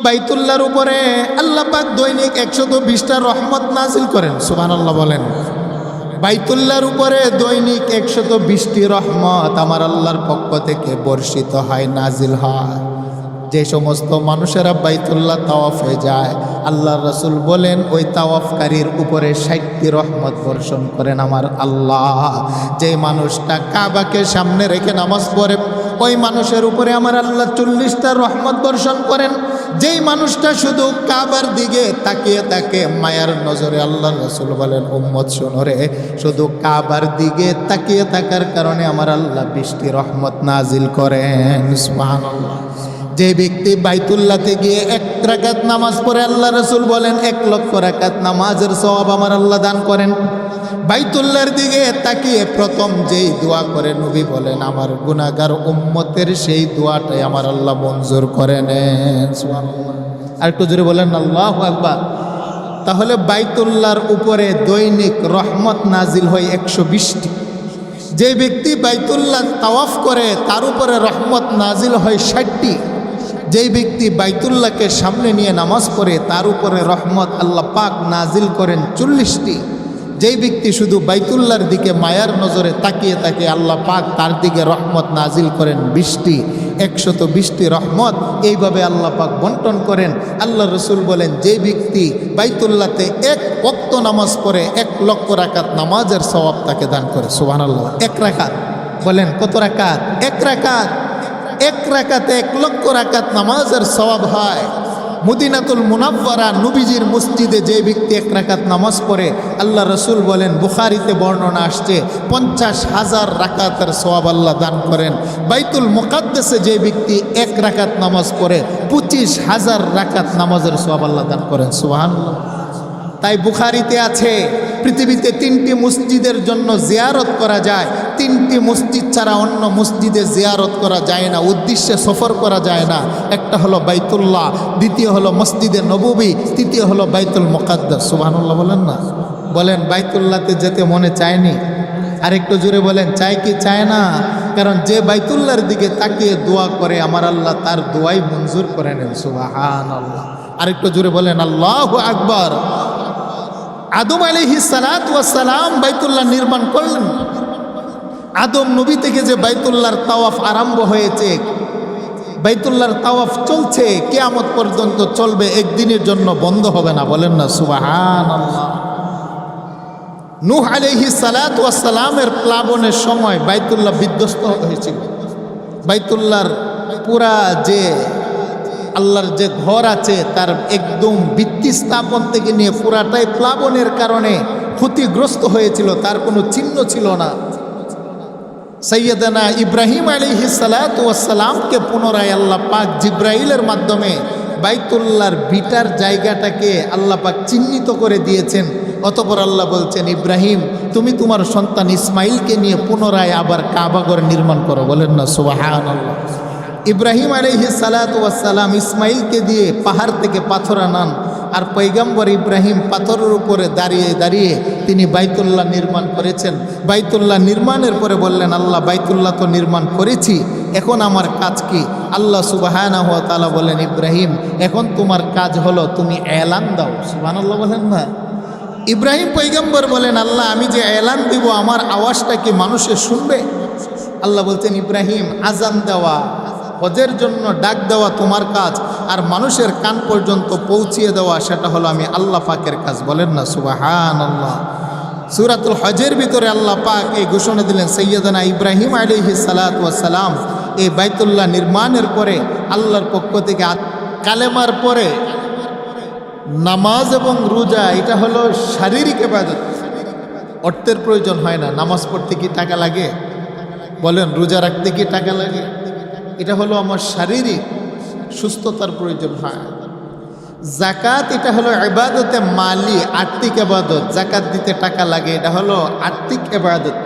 বাইতুল্লাহর উপরে আল্লাহ পাক দৈনিক 120টা রহমত নাজিল করেন। সুবহানাল্লাহ বলেন। বাইতুল্লাহর উপরে দৈনিক 120টি রহমত আমার আল্লাহর পক্ষ থেকে বর্ষিত হয়, নাজিল হয়। যে সমস্ত মানুষেরা বাইতুল্লাহ তাওয়াফে যায়, আল্লাহর রাসূল বলেন ওই তাওয়াফকারীর উপরে 60টি রহমত বর্ষণ করেন আমার আল্লাহ। যে মানুষটা কাবাকে সামনে রেখে নামাজ পড়ে ওই মানুষের উপরে আমার আল্লাহ 40টা রহমত বর্ষণ করেন। যেই মানুষটা শুধু কাবার দিকে তাকিয়ে থাকে মায়ার নজরে, আল্লাহর রাসূল বলেন উম্মত শোনো রে, শুধু কাবার দিকে তাকিয়ে থাকার কারণে আমার আল্লাহ 20টি রহমত নাজিল করেন। সুবহানাল্লাহ। যে ব্যক্তি বাইতুল্লাহতে গিয়ে 1 রাকাত নামাজ পড়ে আল্লাহর রাসূল বলেন 1 লক্ষ রাকাত নামাজের সওয়াব আমার আল্লাহ দান করেন। বাইতুল্লাহর দিকে তাকিয়ে প্রথম যেই দোয়া করে নবী বলেন আমার গুনাহগার উম্মতের সেই দোয়াটাই আমার আল্লাহ মঞ্জুর করে নেন। সুবহানাল্লাহ। আর একটু জোরে বলেন আল্লাহু আকবার। তাহলে বাইতুল্লাহর উপরে দৈনিক রহমত নাজিল হয় 120টি। যে ব্যক্তি বাইতুল্লাহ তাওয়াফ করে তার উপরে রহমত নাজিল হয় 60টি। যেই ব্যক্তি বাইতুল্লাহকে সামনে নিয়ে নামাজ পড়ে তার উপরে রহমত আল্লাহ পাক নাজিল করেন 40টি। যেই ব্যক্তি শুধু বাইতুল্লাহর দিকে মায়ার নজরে তাকিয়ে থাকে আল্লাহ পাক তার দিকে রহমত নাজিল করেন 20টি। 120টি রহমত এইভাবে আল্লাহ পাক বন্টন করেন। আল্লাহ রসুল বলেন যে ব্যক্তি বাইতুল্লাহতে 1 ওয়াক্ত নামাজ পড়ে 1 লক্ষ রাকাত নামাজের সওয়াব তাকে দান করে। সুবহানাল্লাহ। 1 রাকাত বলেন কত রাকাত? 1 রাকাত। 1 রাকাতে 1 লক্ষ রাকাত নামাজের সওয়াব হয়। মদিনাতুল মুনাওয়ারা নবীজির মসজিদে যে ব্যক্তি 1 রাকাত নামাজ পড়ে আল্লাহ রসুল বলেন বুখারীতে বর্ণনা আসছে 50,000 রাকাতের সওয়াব আল্লাহ দান করেন। বাইতুল মুকাদ্দাসে যে ব্যক্তি 1 রাকাত নামাজ পড়ে 25,000 রাকাত নামাজের সওয়াব আল্লাহ দান করেন। সুবহানাল্লাহ। তাই বুখারীতে আছে পৃথিবীতে 3টি মসজিদের জন্য জিয়ারত করা যায়, 3টি মসজিদ ছাড়া অন্য মসজিদে জিয়ারত করা যায় না, উদ্দেশ্যে সফর করা যায় না। একটা হলো বাইতুল্লাহ, দ্বিতীয় হলো মসজিদে নববী, তৃতীয় হলো বাইতুল মুকাদ্দাস। সুবহানাল্লাহ বলেন না? বলেন বাইতুল্লাহতে যেতে মনে চায়নি? আরেকটু জোরে বলেন চাই কি চায় না? কারণ যে বাইতুল্লাহর দিকে তাকিয়ে দোয়া করে আমার আল্লাহ তার দোয়াই মঞ্জুর করে নেন। সুবহানাল্লাহ। আরেকটু জোরে বলেন আল্লাহু আকবার। আদম আলাইহিস সালাতু ওয়াস সালাম বাইতুল্লাহ নির্মাণ করলেন। আদম নবী থেকে যে বাইতুল্লাহর তাওয়াফ আরম্ভ হয়েছে, বাইতুল্লাহর তাওয়াফ চলছে, কিয়ামত পর্যন্ত চলবে, একদিনের জন্য বন্ধ হবে না। বলেন না সুবহানাল্লাহ। নূহ আলাইহিস সালাতু ওয়াস সালামের প্লাবনের সময় বাইতুল্লাহ বিধ্বস্ত হয়েছিল। বাইতুল্লাহর পুরা যে আল্লাহর যে ঘর আছে তার একদম ভিত্তি স্থাপন থেকে নিয়ে পুরাটাই প্লাবনের কারণে ক্ষতিগ্রস্ত হয়েছিল, তার কোনো চিহ্ন ছিল না। সাইয়্যিদানা ইব্রাহিম আলাইহিস সালাতু ওয়াস সালামকে পুনরায় আল্লাহ পাক জিব্রাইলের মাধ্যমে বাইতুল্লাহর ভিটার জায়গাটাকে আল্লাহ পাক চিহ্নিত করে দিয়েছেন। অতঃপর আল্লাহ বলছেন ইব্রাহিম তুমি তোমার সন্তান ইসমাইলকে নিয়ে পুনরায় আবার কাবাঘর নির্মাণ করো। বলেন না সুবহানাল্লাহ। ইব্রাহিম আলাইহিস সালাতু ওয়াস সালাম ইসমাইলকে দিয়ে পাহাড় থেকে পাথর আনান, আর পয়গম্বর ইব্রাহিম পাথরের উপরে দাঁড়িয়ে দাঁড়িয়ে তিনি বাইতুল্লাহ নির্মাণ করেছেন। বাইতুল্লাহ নির্মাণের পরে বললেন আল্লাহ বাইতুল্লাহ তো নির্মাণ করেছি, এখন আমার কাজ কি? আল্লাহ সুবহানাহু ওয়া তাআলা বলেন ইব্রাহিম এখন তোমার কাজ হলো তুমি এলান দাও। সুবহানাল্লাহ বলেন না? ইব্রাহিম পয়গম্বর বলেন আল্লাহ আমি যে এলান দিব আমার আওয়াজটা কি মানুষে শুনবে? আল্লাহ বলছেন ইব্রাহিম আজান দেওয়া, হজের জন্য ডাক দেওয়া তোমার কাজ, আর মানুষের কান পর্যন্ত পৌঁছিয়ে দেওয়া সেটা হলো আমি আল্লাহ পাকের কাজ। বলেন না সুবহানাল্লাহ। সূরাতুল হজের ভিতরে আল্লাহ পাক এই ঘোষণা দিলেন সাইয়্যিদানা ইব্রাহিম আলাইহিস সালাতু ওয়াস সালাম এই বাইতুল্লাহ নির্মাণের পরে আল্লাহর পক্ষ থেকে কালেমার পরে নামাজ এবং রোজা এটা হলো শারীরিক ইবাদত, অর্থের প্রয়োজন হয় না। নামাজ পড়তে কি টাকা লাগে? বলেন রোজা রাখতে কি টাকা লাগে? এটা হলো আমার শারীরিক সুস্থতার প্রয়োজন হয়। জাকাত এটা হলো ইবাদতে মালি, আর্থিক ইবাদত, জাকাত দিতে টাকা লাগে, এটা হলো আর্থিক ইবাদত।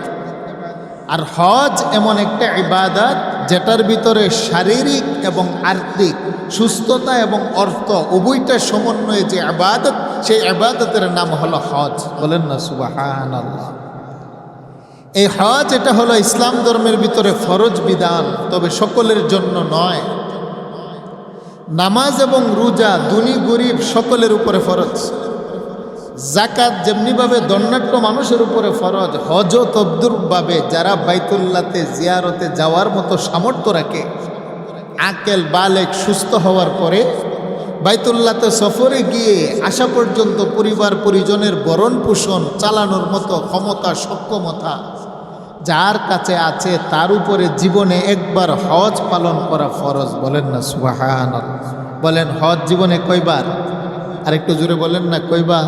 আর হজ এমন একটা ইবাদত যেটার ভিতরে শারীরিক এবং আর্থিক সুস্থতা এবং অর্থ উভয়টার সমন্বয়ে যে ইবাদত, সেই ইবাদতের নাম হলো হজ। বলেন না সুবহানাল্লাহ। এই হজ এটা হলো ইসলাম ধর্মের ভিতরে ফরজ বিধান, তবে সকলের জন্য নয়। নামাজ এবং রোজা ধনী গরিব সকলের উপরে ফরজ। যাকাত যেমনিভাবে দণ্ডাঢ্য মানুষের উপরে ফরজ, হজ তদ্রূপভাবে যারা বাইতুল্লাহতে জিয়ারতে যাওয়ার মতো সামর্থ্য রাখে, আকেল বালেক সুস্থ হওয়ার পরে বাইতুল্লাহতে সফরে গিয়ে আসা পর্যন্ত পরিবার পরিজনের ভরণ পোষণ চালানোর মতো ক্ষমতা সক্ষমতা যার কাছে আছে তার উপরে জীবনে একবার হজ পালন করা ফরজ। বলেন না সুবহানাল্লাহ। বলেন হজ জীবনে কয়বার? আরেকটু জোরে বলেন না কয়বার?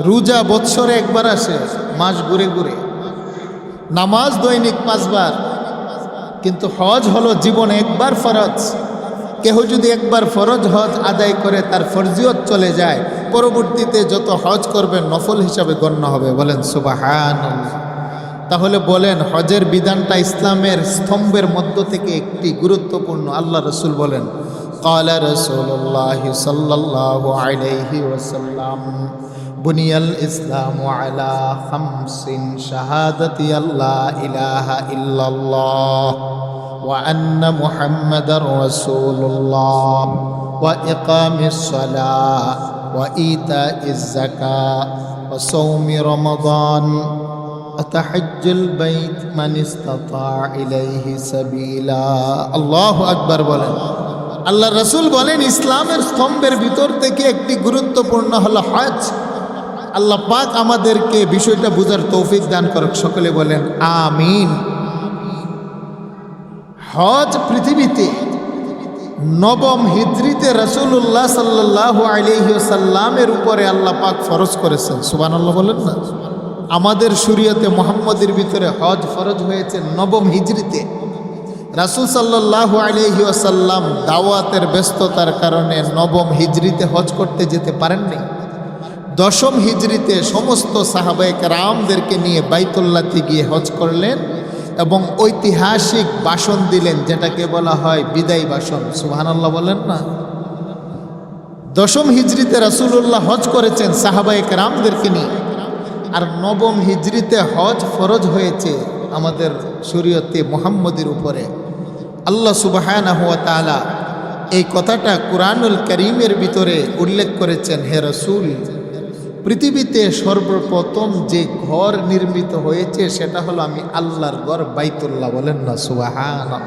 রোজা বৎসরে একবার আসে, মাস ঘুরে ঘুরে। নামাজ দৈনিক 5 বার, কিন্তু হজ হলো জীবনে একবার ফরজ। কেহ যদি একবার ফরজ হজ আদায় করে তার ফরজিয়ত চলে যায়, পরবর্তীতে যত হজ করবে নফল হিসাবে গণ্য হবে। বলেন সুবহানাল্লাহ। তাহলে বলেন হজের বিধানটা ইসলামের স্তম্ভের মধ্য থেকে একটি গুরুত্বপূর্ণ। আল্লাহ রসুল বলেন, ক্বালা রাসূলুল্লাহ সাল্লাল্লাহু আলাইহি ওয়াসাল্লাম, বুনিয়াল ইসলামু আলা খামসিন শাহাদাতি আল্লা ইলাহা ইল্লাল্লাহ ওয়া আন্না মুহাম্মাদার রাসূলুল্লাহ ওয়া ইকামিস সালাহ ওয়া ইতাইজ যাকাত ওয়া সাওমি রমাদান তাহাজ্জুল বাইত মান ইসতাতা ইলাইহি সাবিলা। আল্লাহু আকবার বলেন। আল্লাহ রাসূল বলেন ইসলামের স্তম্ভের ভিতর থেকে একটি গুরুত্বপূর্ণ হলো হজ। আল্লাহ পাক আমাদেরকে বিষয়টা বুঝার তৌফিক দান করুক। সকলে বলেন আমিন। হজ পৃথিবীতে 9ম হিজরিতে রাসূলুল্লাহ সাল্লাল্লাহু আলাইহি ওয়াসাল্লামের উপরে আল্লাহ পাক ফরজ করেছেন। সুবহানাল্লাহ বলেন না। আমাদের শরীয়তে মুহাম্মদের ভিতরে হজ ফরজ হয়েছে 9ম হিজরিতে। রাসূল সাল্লাল্লাহু আলাইহি ওয়াসাল্লাম দাওয়াতের ব্যস্ততার কারণে 9ম হিজরিতে হজ করতে যেতে পারেননি। 10ম হিজরিতে সমস্ত সাহাবায়ে কেরামদেরকে নিয়ে বাইতুল্লাহতে গিয়ে হজ করলেন এবং ঐতিহাসিক ভাষণ দিলেন, যেটাকে বলা হয় বিদায় ভাষণ। সুবহানাল্লাহ বলেন না। 10ম হিজরিতে রাসূলুল্লাহ হজ করেছেন সাহাবায়ে কেরামদেরকে নিয়ে, আর 9ম হিজরিতে হজ ফরজ হয়েছে আমাদের শরীয়তে মুহাম্মদের উপরে। আল্লাহ সুবহানাহু ওয়া তাআলা এই কথাটা কুরআনুল কারীমের ভিতরে উল্লেখ করেছেন। হে রাসূল, পৃথিবীতে সর্বপ্রথম যে ঘর নির্মিত হয়েছে সেটা হলো আমি আল্লাহর ঘর বাইতুল্লাহ। বলেন না সুবহানাল্লাহ।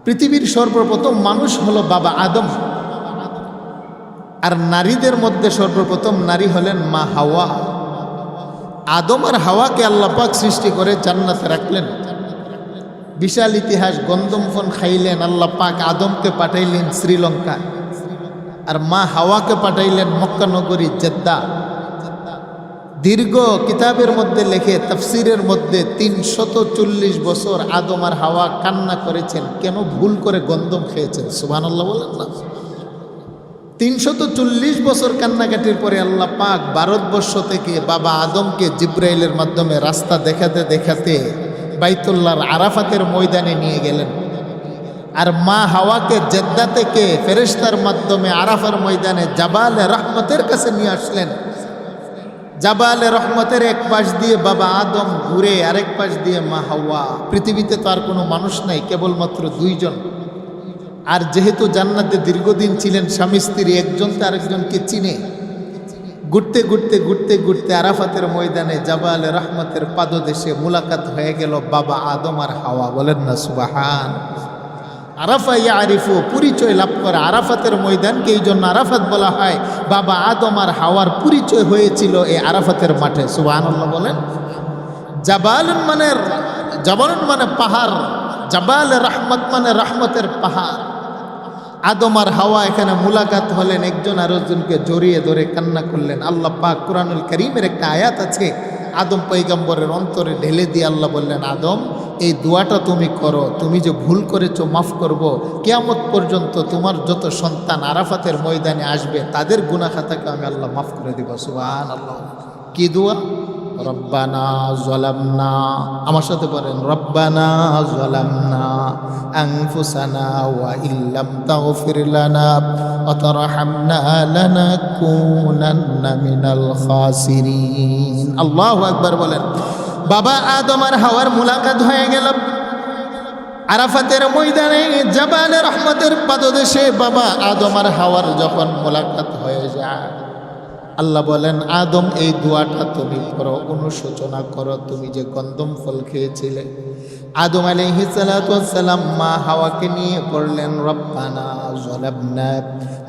পৃথিবীর সর্বপ্রথম মানুষ হলো বাবা আদম, আর নারীদের মধ্যে সর্বপ্রথম নারী হলেন মা হাওয়া। আদম আর হাওয়াকে আল্লাহ পাক সৃষ্টি করে জান্নাতে রাখলেন। বিশাল ইতিহাস। গন্ধম ফল খাইলেন, আল্লাহ পাক আদমকে পাঠাইলেন শ্রীলঙ্কা, আর মা হাওয়াকে পাঠাইলেন মক্কা নগরী জেদ্দা। দীর্ঘ কিতাবের মধ্যে লেখে, তাফসিরের মধ্যে 340 বছর আদম আর হাওয়া কান্না করেছেন, কেন ভুল করে গন্ধম খেয়েছেন। সুবহানাল্লাহ বলেন না। 340 বছর কান্নাকাটির পরে আল্লাহ পাক ভারতবর্ষ থেকে বাবা আদমকে জিব্রাইলের মাধ্যমে রাস্তা দেখাতে দেখাতে বাইতুল্লাহর আরাফাতের ময়দানে নিয়ে গেলেন, আর মা হাওয়াকে জেদ্দা থেকে ফেরেশতার মাধ্যমে আরাফার ময়দানে জাবালে রহমতের কাছে নিয়ে আসলেন। জাবালে রহমতের এক পাশ দিয়ে বাবা আদম ঘুরে, আরেক পাশ দিয়ে মা হাওয়া। পৃথিবীতে তো আর কোনো মানুষ নাই, কেবলমাত্র 2 জন। আর যেহেতু জান্নাতে দীর্ঘদিন ছিলেন স্বামী স্ত্রী, একজন তো আরেকজনকে চিনে। ঘুরতে ঘুরতে ঘুরতে ঘুরতে আরাফাতের ময়দানে জাবালে রহমতের পাদদেশে মুলাকাত হয়ে গেল বাবা আদম আর হাওয়া। বলেন না সুবহান। আরাফা ইয়ারিফু, পরিচয় লাভ করে। আরাফাতের ময়দানকে এই জন্য আরাফাত বলা হয়। বাবা আদম আর হাওয়ার পরিচয় হয়েছিল এই আরাফাতের মাঠে। সুবহানাল্লাহ বলেন। জাবালুন মানে পাহাড়, জাবালে রহমত মানে রহমতের পাহাড়। আদম আর হাওয়া এখানে মুলাকাত হলেন, একজন আরেকজনকে জড়িয়ে ধরে কান্না করলেন। আল্লাহ পাক কুরআনুল কারীমের একটা আয়াত আছে, আদম পয়গম্বরের অন্তরে ঢেলে দিয়ে আল্লাহ বললেন, আদম এই দোয়াটা তুমি করো, তুমি যে ভুল করেছো মাফ করব। কিয়ামত পর্যন্ত তোমার যত সন্তান আরাফাতের ময়দানে আসবে তাদের গুনাহ খাতাকে আমি আল্লাহ মাফ করে দিব। সুবহানাল্লাহ। কি দোয়া? রব্বানা যালামনা, আমার সাথে বলেন, রব্বানা যালামনা আনফুসানা ওয়া ইল্লাম তাগফির লানা ওয়া তারহামনা লানাকুনান্না মিনাল খাসিরিন। আল্লাহু আকবার বলেন। বাবা আদম আর হাওয়ার মুলাকাত হয়ে গেল। আরাফাতের ময়দানে জাবালে রহমতের পাদদেশে বাবা আদম আর হাওয়ার যখন মোলাকাত হয়ে যায়, আল্লাহ বলেন আদম এই দোয়াটা তুমি করো, অনুশোচনা করো, তুমি যে গন্ধম ফল খেয়েছিলে। আদম আলাইহিস সালাতু ওয়াস সালাম মা হাওয়াকে নিয়ে পড়লেন রব্বানা যালামনা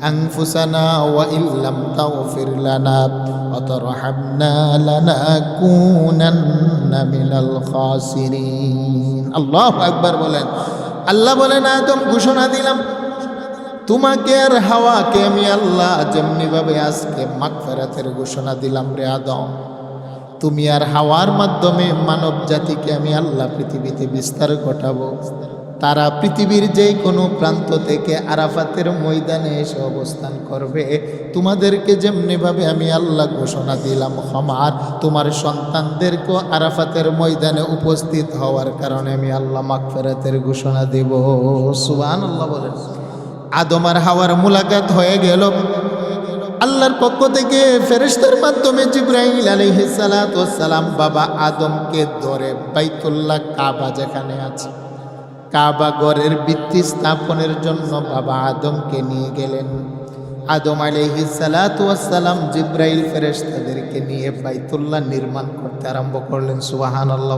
আনফুসানা ওয়া ইল্লাম তাগফির লানা ওয়া তারহামনা লানাকুনান্না মিনাল খাসিরিন। আল্লাহু আকবার বলেন। আল্লাহ বলেন আদম ঘোষণা দিলাম তোমাকে আর হাওয়াকে আমি আল্লাহ যেমনিভাবে আজকে মাগফিরাতের ঘোষণা দিলাম রে আদম, তুমি আর হাওয়ার মাধ্যমে মানব জাতিকে আমি আল্লাহ পৃথিবীতে বিস্তার ঘটাবো। তারা পৃথিবীর যে কোনো প্রান্ত থেকে আরাফাতের ময়দানে এসে অবস্থান করবে। তোমাদেরকে যেমনিভাবে আমি আল্লাহ ঘোষণা দিলাম ক্ষমার, তোমার সন্তানদেরকেও আরাফাতের ময়দানে উপস্থিত হওয়ার কারণে আমি আল্লাহ মাগফিরাতের ঘোষণা দেব। সুবহানাল্লাহ বলেন। আদম আর হাওয়ার মুলাকাত হয়ে গেল। আল্লাহর পক্ষ থেকে ফেরেশতার মাধ্যমে জিবরাইল আলাইহিস সালাতু ওয়াস সালাম বাবা আদমকে ধরে বাইতুল্লাহ কাবা যেখানে আছে, কাবা ঘরের ভিত্তি স্থাপনের জন্য বাবা আদমকে নিয়ে গেলেন। আদম আলাইহিস সালাতু ওয়াস সালাম জিবরাইল ফেরেশতাদেরকে নিয়ে বাইতুল্লাহ নির্মাণ করতে আরম্ভ করলেন। সুবহানাল্লাহ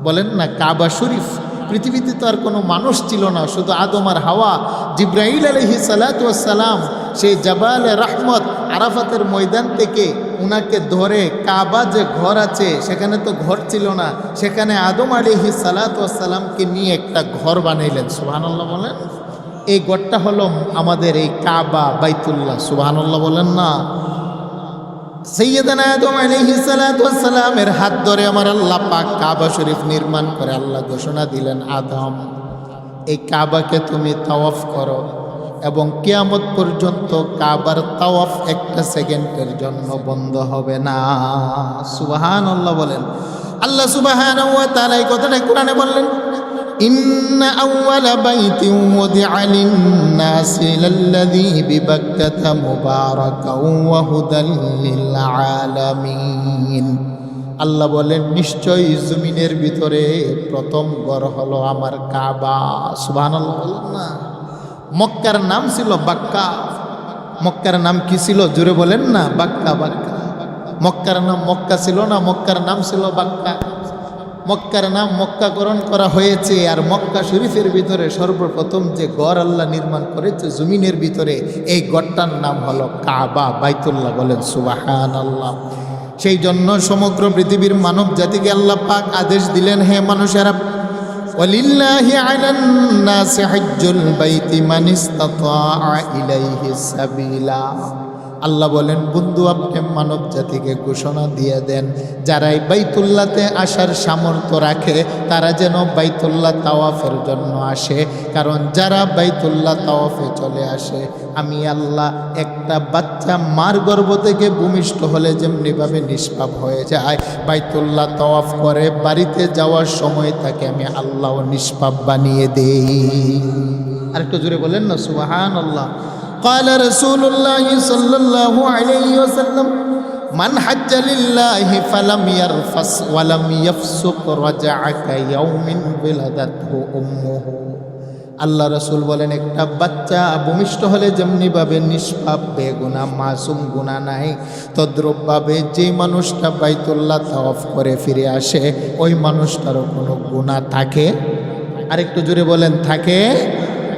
বলেন না। কাবা শরীফ, পৃথিবীতে তো আর কোনো মানুষ ছিল না, শুধু আদম আর হাওয়া। জিবরাইল আলাইহিস সালাতু ওয়াস সালাম সেই জাবালে রহমত আরাফাতের ময়দান থেকে উনাকে ধরে কাবা যে ঘর আছে সেখানে তো ঘর ছিল না, সেখানে আদম আলাইহিস সালাতু ওয়াস সালামকে নিয়ে একটা ঘর বানাইলেন। সুবহানাল্লাহ বলেন। এই ঘরটা হলো আমাদের এই কাবা বাইতুল্লাহ। সুবহানাল্লাহ বলেন না। সাইয়্যিদানা আদম আলাইহিস সালাতু ওয়াস সালামের হাত ধরে আমার আল্লাহ পাক কাবা শরীফ নির্মাণ করে আল্লাহ ঘোষণা দিলেন আদম এই কাবাকে তুমি তাওয়াফ করো এবং কিয়ামত পর্যন্ত কাবার তাওয়াফ একটা সেকেন্ডের জন্য বন্ধ হবে না। সুবহানাল্লাহ বলেন। আল্লাহ সুবহানাহু ওয়া তাআলা এই কথাটা কোরআনে বললেন, ইন্না আউওয়ালা বাইতিন ওয়াদিআ লিন-নাসি লাল্লাযী বিবাক্কাতা মুবারাকাও ওয়া হুদাল লিল আলামিন। আল্লাহ বলেন নিশ্চয়ই জমিনের ভিতরে প্রথম ঘর হলো আমার কাবা। সুবহানাল্লাহ বলেন না। মক্কার নাম ছিল বাক্কা। মক্কার নাম কি ছিল জোরে বলেন না? বাক্কা। বাক্কা। মক্কার নাম মক্কা ছিল না, মক্কার নাম ছিল বাক্কা। মক্কার নাম মক্কাকরণ করা হয়েছে। আর মক্কা শরীফের ভিতরে সর্বপ্রথম যে ঘর আল্লাহ নির্মাণ করেছে জমিনের ভিতরে, এই ঘরটার নাম হলো কাবা বাইতুল্লাহ। বলেন সুবহানাল্লাহ। সেই জন্য সমগ্র পৃথিবীর মানব জাতিকে আল্লাহ পাক আদেশ দিলেন, হে মানুষেরা, ওয়ালিল্লাহি আলান নাসি হজ্জুল বাইতি মান ইসতাতা ইলাইহি সাবিলা। আল্লাহ বলেন বন্ধু আপনি মানব জাতিকে ঘোষণা দিয়ে দেন যারা এই বাইতুল্লাহতে আসার সামর্থ্য রাখে তারা যেন বাইতুল্লাহ তাওয়াফের জন্য আসে। কারণ যারা বাইতুল্লাহ তাওয়াফে চলে আসে, আমি আল্লাহ একটা বাচ্চা মার গর্ভ থেকে ভূমিষ্ঠ হলে যেমনিভাবে নিষ্পাপ হয়ে যায়, বাইতুল্লাহ তাওয়াফ করে বাড়িতে যাওয়ার সময় তাকে আমি আল্লাহ নিষ্পাপ বানিয়ে দেই। আরেকটু জোরে বলেন না সুবহানাল্লাহ। قال رسول الله صلى الله عليه وسلم من حج لله فلم يرفث ولم يفسق رجع كيوم ولدته أمه। আল্লাহ রসুল বলেন একটা বাচ্চা ভূমিষ্ঠ হলে যেমনিভাবে নিষ্পাপ বেগুনা মাসুম গুনাহ নাই, তদ্রূপভাবে যে মানুষটা বাইতুল্লাহ তাওয়াফ করে ফিরে আসে ওই মানুষটারও কোনো গুনাহ থাকে? আরেকটু জোরে বলেন থাকে?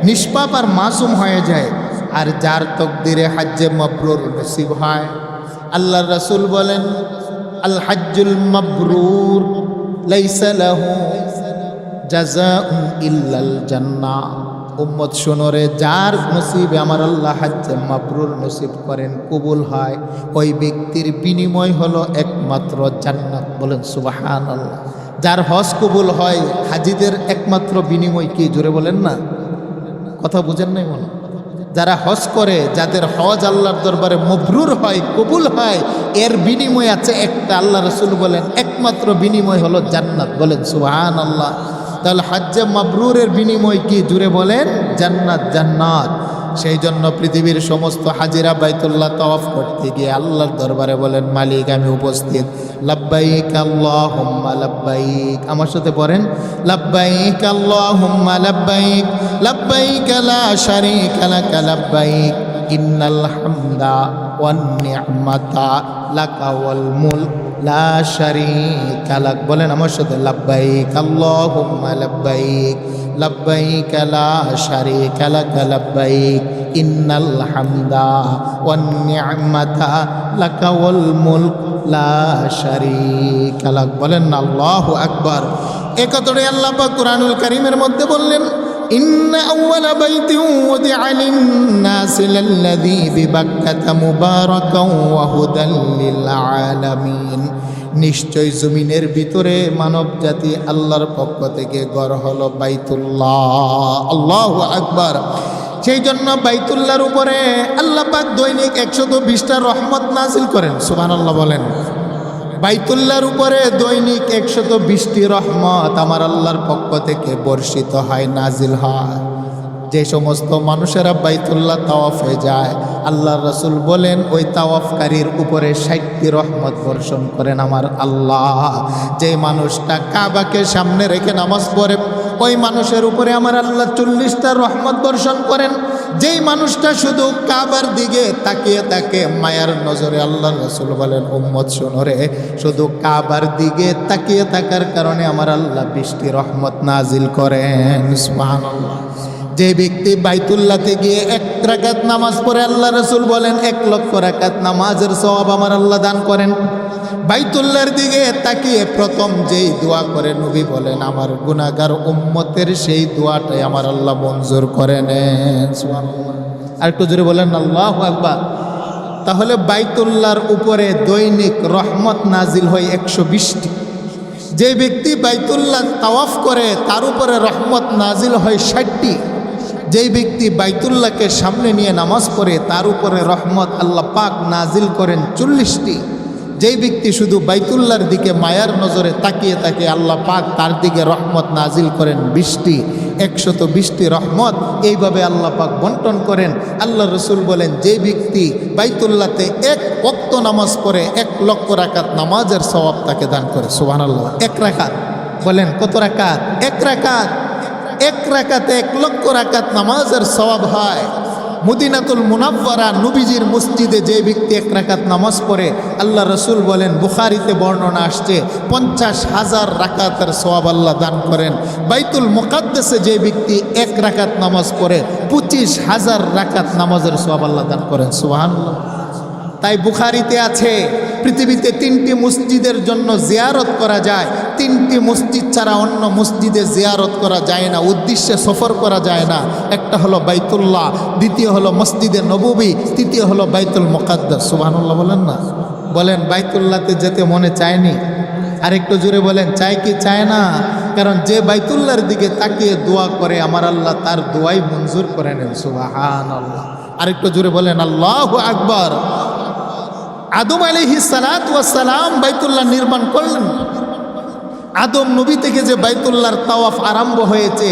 নিষ্পাপ আর মাসুম হয়ে যায়। আর যার তকদিরে হাজ্জে মাবরুর নসিব হয়, আল্লাহর রাসূল বলেন আল হাজ্জুল মাবরুর লাইসা লাহু জাযাউন ইল্লাল জান্নাহ। উম্মত শুনোরে, যার নসিবে আমার আল্লাহ হাজ্জে মাবরুর নসিব করেন, কবুল হয়, ওই ব্যক্তির বিনিময় হলো একমাত্র জান্নাত। বলেন সুবহানাল্লাহ। যার হজ কবুল হয়, হাজিদের একমাত্র বিনিময় কি? জোরে বলেন না, কথা বুঝেন নাই মনে? যারা হজ করে, যাদের হজ আল্লাহর দরবারে মবরুর হয়, কবুল হয়, এর বিনিময় আছে একটা। আল্লাহ রাসূল বলেন একমাত্র বিনিময় হলো জান্নাত। বলেন সুবহানাল্লাহ। তাহলে হজ্জে মাবরুরের বিনিময় কি? জুড়ে বলেন জান্নাত। জান্নাত। সেই জন্য পৃথিবীর সমস্ত হাজিরা বাইতুল্লাহ তাওয়াফ করতে গিয়ে আল্লাহর দরবারে বলেন মালিক আমি উপস্থিত, লাব্বাইক আল্লাহুম্মা লাব্বাইক। আমার সাথে পড়েন, লাব্বাইক আল্লাহুম্মা লাব্বাইক, লাব্বাইক লা শারীকা লাক লাব্বাইক, ইন্নাল হামদা ওয়ান নি'মাতা লাকা ওয়াল মুলক লা শারীকা লাক। বলেন আমার সাথে, লাব্বাইক আল্লাহুম্মা লাব্বাইক, লাব্বাইক লা শারীকা লাক লাব্বাইক, ইন্নাল হামদা ওয়ান নি'মাতা লাকা ওয়াল মুলক লা শারীকা লাক। বলেন না আল্লাহু আকবার। একতরে আল্লাহ পাক কুরআনুল কারীমের মধ্যে বললেন, ইন্না আউওয়ালা বাইতিন উযিআ লিন-নাসি লাল্লাযী বিবাক্কাতা মুবারাকান ওয়া হুদাল লিল আলামিন। নিশ্চয় জমিনের ভিতরে মানব জাতি আল্লাহর পক্ষ থেকে গড় হলো বাইতুল্লাহ। আল্লাহু আকবার। সেই জন্য বাইতুল্লাহর উপরে আল্লাহ পাক দৈনিক 120টা রহমত নাজিল করেন। সুবহানাল্লাহ বলেন। বাইতুল্লাহর উপরে দৈনিক 120টি রহমত আমার আল্লাহর পক্ষ থেকে বর্ষিত হয়, নাজিল হয়। যে সমস্ত মানুষেরা বাইতুল্লাহ তাওয়াফে যায়, আল্লাহর রাসূল বলেন ওই তাওয়াফকারীর উপরে 60টি রহমত বর্ষণ করেন আমার আল্লাহ। যে মানুষটা কাবাকে সামনে রেখে নামাজ পড়ে, ওই মানুষের উপরে আমার আল্লাহ 40টা রহমত বর্ষণ করেন। যেই মানুষটা শুধু কাবার দিকে তাকিয়ে থাকে মায়ার নজরে, আল্লাহর রাসূল বলেন উম্মত শোনো রে, শুধু কাবার দিকে তাকিয়ে থাকার কারণে আমার আল্লাহ 20টি রহমত নাজিল করেন। সুবহানাল্লাহ। যে ব্যক্তি বাইতুল্লাহতে গিয়ে 1 রাকাত নামাজ পড়ে, আল্লাহ রাসূল বলেন 1 লক্ষ রাকাত নামাজের সওয়াব আমার আল্লাহ দান করেন। বাইতুল্লাহর দিকে তাকিয়ে প্রথম যেই দোয়া করে নবী বলেন আমার গুনাহগার উম্মতের সেই দোয়াটাই আমার আল্লাহ মঞ্জুর করে নেন। সুবহানাল্লাহ। আর একটু জোরে বলেন আল্লাহু আকবার। তাহলে বাইতুল্লাহর উপরে দৈনিক রহমত নাজিল হয় 120টি। যে ব্যক্তি বাইতুল্লাহ তাওয়াফ করে তার উপরে রহমত নাজিল হয় 60টি। যেই ব্যক্তি বাইতুল্লাহকে সামনে নিয়ে নামাজ পড়ে তার উপরে রহমত আল্লাহ পাক নাজিল করেন 40টি। যেই ব্যক্তি শুধু বাইতুল্লাহর দিকে মায়ার নজরে তাকিয়ে থাকে, আল্লাহ পাক তার দিকে রহমত নাজিল করেন 20টি। 120টি রহমত এইভাবে আল্লাহ পাক বন্টন করেন। আল্লাহ রসুল বলেন যে ব্যক্তি বাইতুল্লাহতে 1 ওয়াক্ত নামাজ পড়ে 1 লক্ষ রাকাত নামাজের সওয়াব তাকে দান করে। সুবহানাল্লাহ। 1 রাকাত। বলেন কত রাকাত? 1 রাকাত। 1 রাকাতে 1 লক্ষ রাকাত নামাজের সওয়াব হয়। মদিনাতুল মুনাওয়ারা নবীজির মসজিদে যে ব্যক্তি 1 রাকাত নামাজ পড়ে, আল্লাহ রসুল বলেন বুখারীতে বর্ণনা আসছে 50,000 রাকাতের সওয়াব আল্লাহ দান করেন। বাইতুল মুকাদ্দাসে যে ব্যক্তি 1 রাকাত নামাজ পড়ে 25,000 রাকাত নামাজের সওয়াব আল্লাহ দান করেন। সুবহানাল্লাহ। তাই বুখারীতে আছে পৃথিবীতে 3টি মসজিদের জন্য জিয়ারত করা যায়, 3টি মসজিদ ছাড়া অন্য মসজিদে জিয়ারত করা যায় না, উদ্দেশ্যে সফর করা যায় না। একটা হলো বাইতুল্লাহ, দ্বিতীয় হলো মসজিদে নববী, তৃতীয় হলো বাইতুল মুকাদ্দাস। সুবহানাল্লাহ বলেন না। বলেন বাইতুল্লাহতে যেতে মনে চায়নি? আরেকটু জোরে বলেন চাই কি চায় না? কারণ যে বাইতুল্লাহর দিকে তাকিয়ে দোয়া করে আমার আল্লাহ তার দোয়াই মঞ্জুর করে নেন। সুবহানাল্লাহ। আরেকটু জোরে বলেন আল্লাহু আকবার। আদম আলাইহিস সালাতু ওয়াস সালাম বাইতুল্লাহ নির্মাণ করলেন। আদম নবী থেকে যে বাইতুল্লাহর তাওয়াফ আরম্ভ হয়েছে,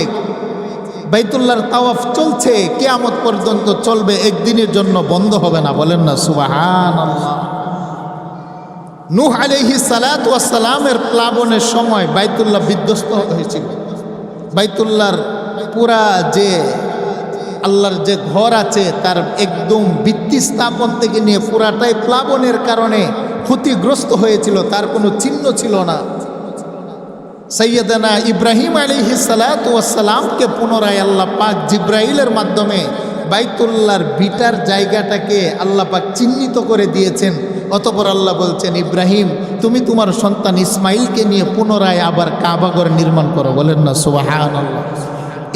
বাইতুল্লাহর তাওয়াফ চলছে, কিয়ামত পর্যন্ত চলবে, একদিনের জন্য বন্ধ হবে না। বলেন না সুবহানাল্লাহ। নূহ আলাইহিস সালাতু ওয়াস সালামের প্লাবনের সময় বাইতুল্লাহ বিধ্বস্ত হয়েছিল। বাইতুল্লাহর পুরা যে আল্লাহর যে ঘর আছে তার একদম ভিত্তি স্থাপন থেকে নিয়ে পুরাটাই প্লাবনের কারণে ক্ষতিগ্রস্ত হয়েছিল, তার কোনো চিহ্ন ছিল না। সাইয়্যিদানা ইব্রাহিম আলাইহিস সালাতু ওয়াস সালামকে পুনরায় আল্লাহ পাক জিব্রাইলের মাধ্যমে বাইতুল্লাহর ভিটার জায়গাটাকে আল্লাহ পাক চিহ্নিত করে দিয়েছেন। অতঃপর আল্লাহ বলছেন ইব্রাহিম তুমি তোমার সন্তান ইসমাইলকে নিয়ে পুনরায় আবার কাবাঘর নির্মাণ করো। বলেন না সুবহানাল্লাহ।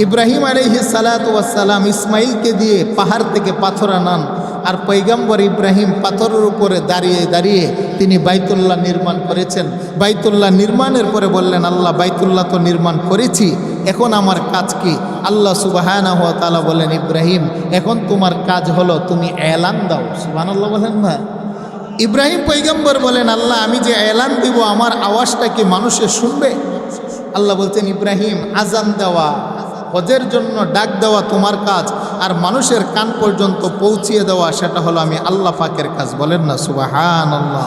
ইব্রাহিম আলাইহিস সালাতু ওয়াস সালাম ইসমাইলকে দিয়ে পাহাড় থেকে পাথর আনান, আর পয়গম্বর ইব্রাহিম পাথরের উপরে দাঁড়িয়ে দাঁড়িয়ে তিনি বাইতুল্লাহ নির্মাণ করেছেন। বাইতুল্লাহ নির্মাণের পরে বললেন আল্লাহ বাইতুল্লাহ তো নির্মাণ করেছি, এখন আমার কাজ কি? আল্লাহ সুবহানাহু ওয়া তাআলা বলেন ইব্রাহিম এখন তোমার কাজ হলো তুমি এলান দাও। সুবহানাল্লাহ বলেন না। ইব্রাহিম পয়গম্বর বলেন আল্লাহ আমি যে এলান দিব আমার আওয়াজটা কি মানুষে শুনবে? আল্লাহ বলছেন ইব্রাহিম আজান দেওয়া, হজের জন্য ডাক দেওয়া তোমার কাজ, আর মানুষের কান পর্যন্ত পৌঁছিয়ে দেওয়া সেটা হলো আমি আল্লাহ পাকের কাজ। বলেন না সুবহানাল্লাহ।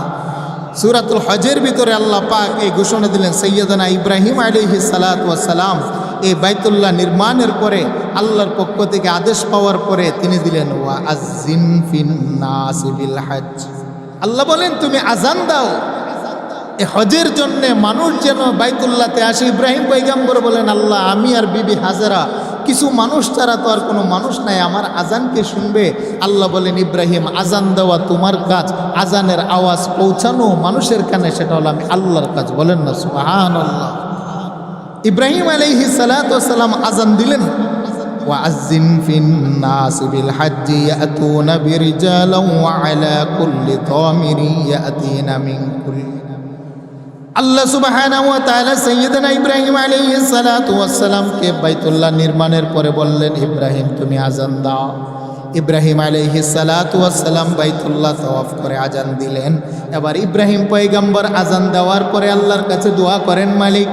সূরাতুল হজের ভিতরে আল্লাহ পাক এই ঘোষণা দিলেন, সাইয়্যিদানা ইব্রাহিম আলাইহিস সালাতু ওয়াস সালাম এই বাইতুল্লাহ নির্মাণের পরে আল্লাহর পক্ষ থেকে আদেশ পাওয়ার পরে তিনি দিলেন ওয়া আযিন ফিন নাসি বিল হজ। আল্লাহ বলেন তুমি আজান দাও এই হজের জন্য মানুষ যেন বাইতুল্লাহতে আসে। ইব্রাহিম পয়গম্বর বলেন, আল্লাহ আমি আর বিবি হাজেরা কিছু মানুষ ছাড়া তো আর কোনো মানুষ নাই, আমার আজানকে শুনবে। আল্লাহ বলেন, ইব্রাহিম আজান দেওয়া তোমার কাজ, আজানের আওয়াজ পৌঁছানো মানুষের কানে সেটা হলো আমি আল্লাহর কাজ। বলেন না সুবহানাল্লাহ। ইব্রাহিম আলাইহিস সালাতু ওয়াস সালাম আজান দিলেন, ওয়াআযিন ফিন নাসি বিল হজ্জি ইয়াতুনা বিরিজালান ওয়া আলা কুল্লি দামিরি ইয়াতিনা মিন কুল্লি। আল্লাহ সুবহানাহু ওয়া তাআলা সাইয়্যিদানা ইব্রাহিম আলাইহিস সালাতু ওয়াস সালামকে বাইতুল্লাহ নির্মাণের পরে বললেন, ইব্রাহিম তুমি আজান দাও। ইব্রাহিম আলাইহিস সালাতু ওয়াস সালাম বাইতুল্লাহ তাওয়াফ করে আজান দিলেন। এবার ইব্রাহিম পয়গম্বর আজান দেওয়ার পরে আল্লাহর কাছে দোয়া করেন, মালিক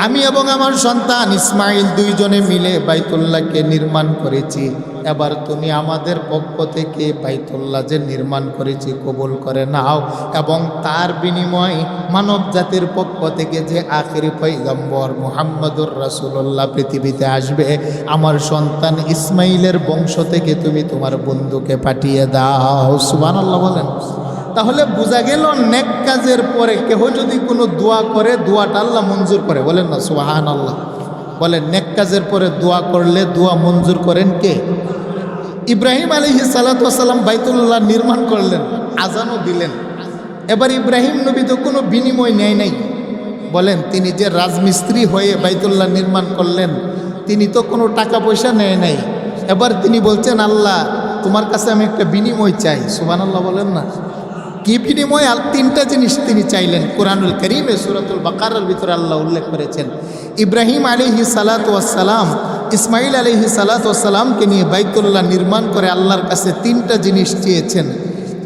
আমি এবং আমার সন্তান ইসমাইল দুইজনে মিলে বাইতুল্লাহকে নির্মাণ করেছি, এবার তুমি আমাদের পক্ষ থেকে বাইতুল্লাহ যে নির্মাণ করেছি কবুল করে নাও, এবং তার বিনিময়ে মানব জাতির পক্ষ থেকে যে আখিরি পয়গম্বর মুহাম্মদুর রাসূলুল্লাহ পৃথিবীতে আসবে, আমার সন্তান ইসমাইলের বংশ থেকে তুমি তোমার বন্ধুকে পাঠিয়ে দাও। সুবহানাল্লাহ বলেন। তাহলে বোঝা গেল নেক কাজের পরে কেহ যদি কোনো দোয়া করে দোয়াটা আল্লাহ মঞ্জুর করে। বলেন না সুবহানাল্লাহ। বলেন নেক কাজের পরে দোয়া করলে দোয়া মঞ্জুর করেন কে? ইব্রাহিম আলাইহিস সালাতু ওয়াস সালাম বাইতুল্লাহ নির্মাণ করলেন, আজানও দিলেন। এবার ইব্রাহিম নবী তো কোনো বিনিময় নেয় নাই। বলেন তিনি যে রাজমিস্ত্রি হয়ে বাইতুল্লাহ নির্মাণ করলেন, তিনি তো কোনো টাকা পয়সা নেয় নাই। এবার তিনি বলছেন, আল্লাহ তোমার কাছে আমি একটা বিনিময় চাই। সুবহানাল্লাহ বলেন না। কি বিনিময়? আর তিনটা জিনিস তিনি চাইলেন। কোরআনুল কারীমে সূরাতুল বাকারার ভিতরে আল্লাহ উল্লেখ করেছেন, ইব্রাহিম আলাইহিস সালাতু ওয়াস সালাম ইসমাইল আলাইহিস সালাতু ওয়াস সালামকে নিয়ে বাইতুল্লাহ নির্মাণ করে আল্লাহর কাছে তিনটা জিনিস চেয়েছেন।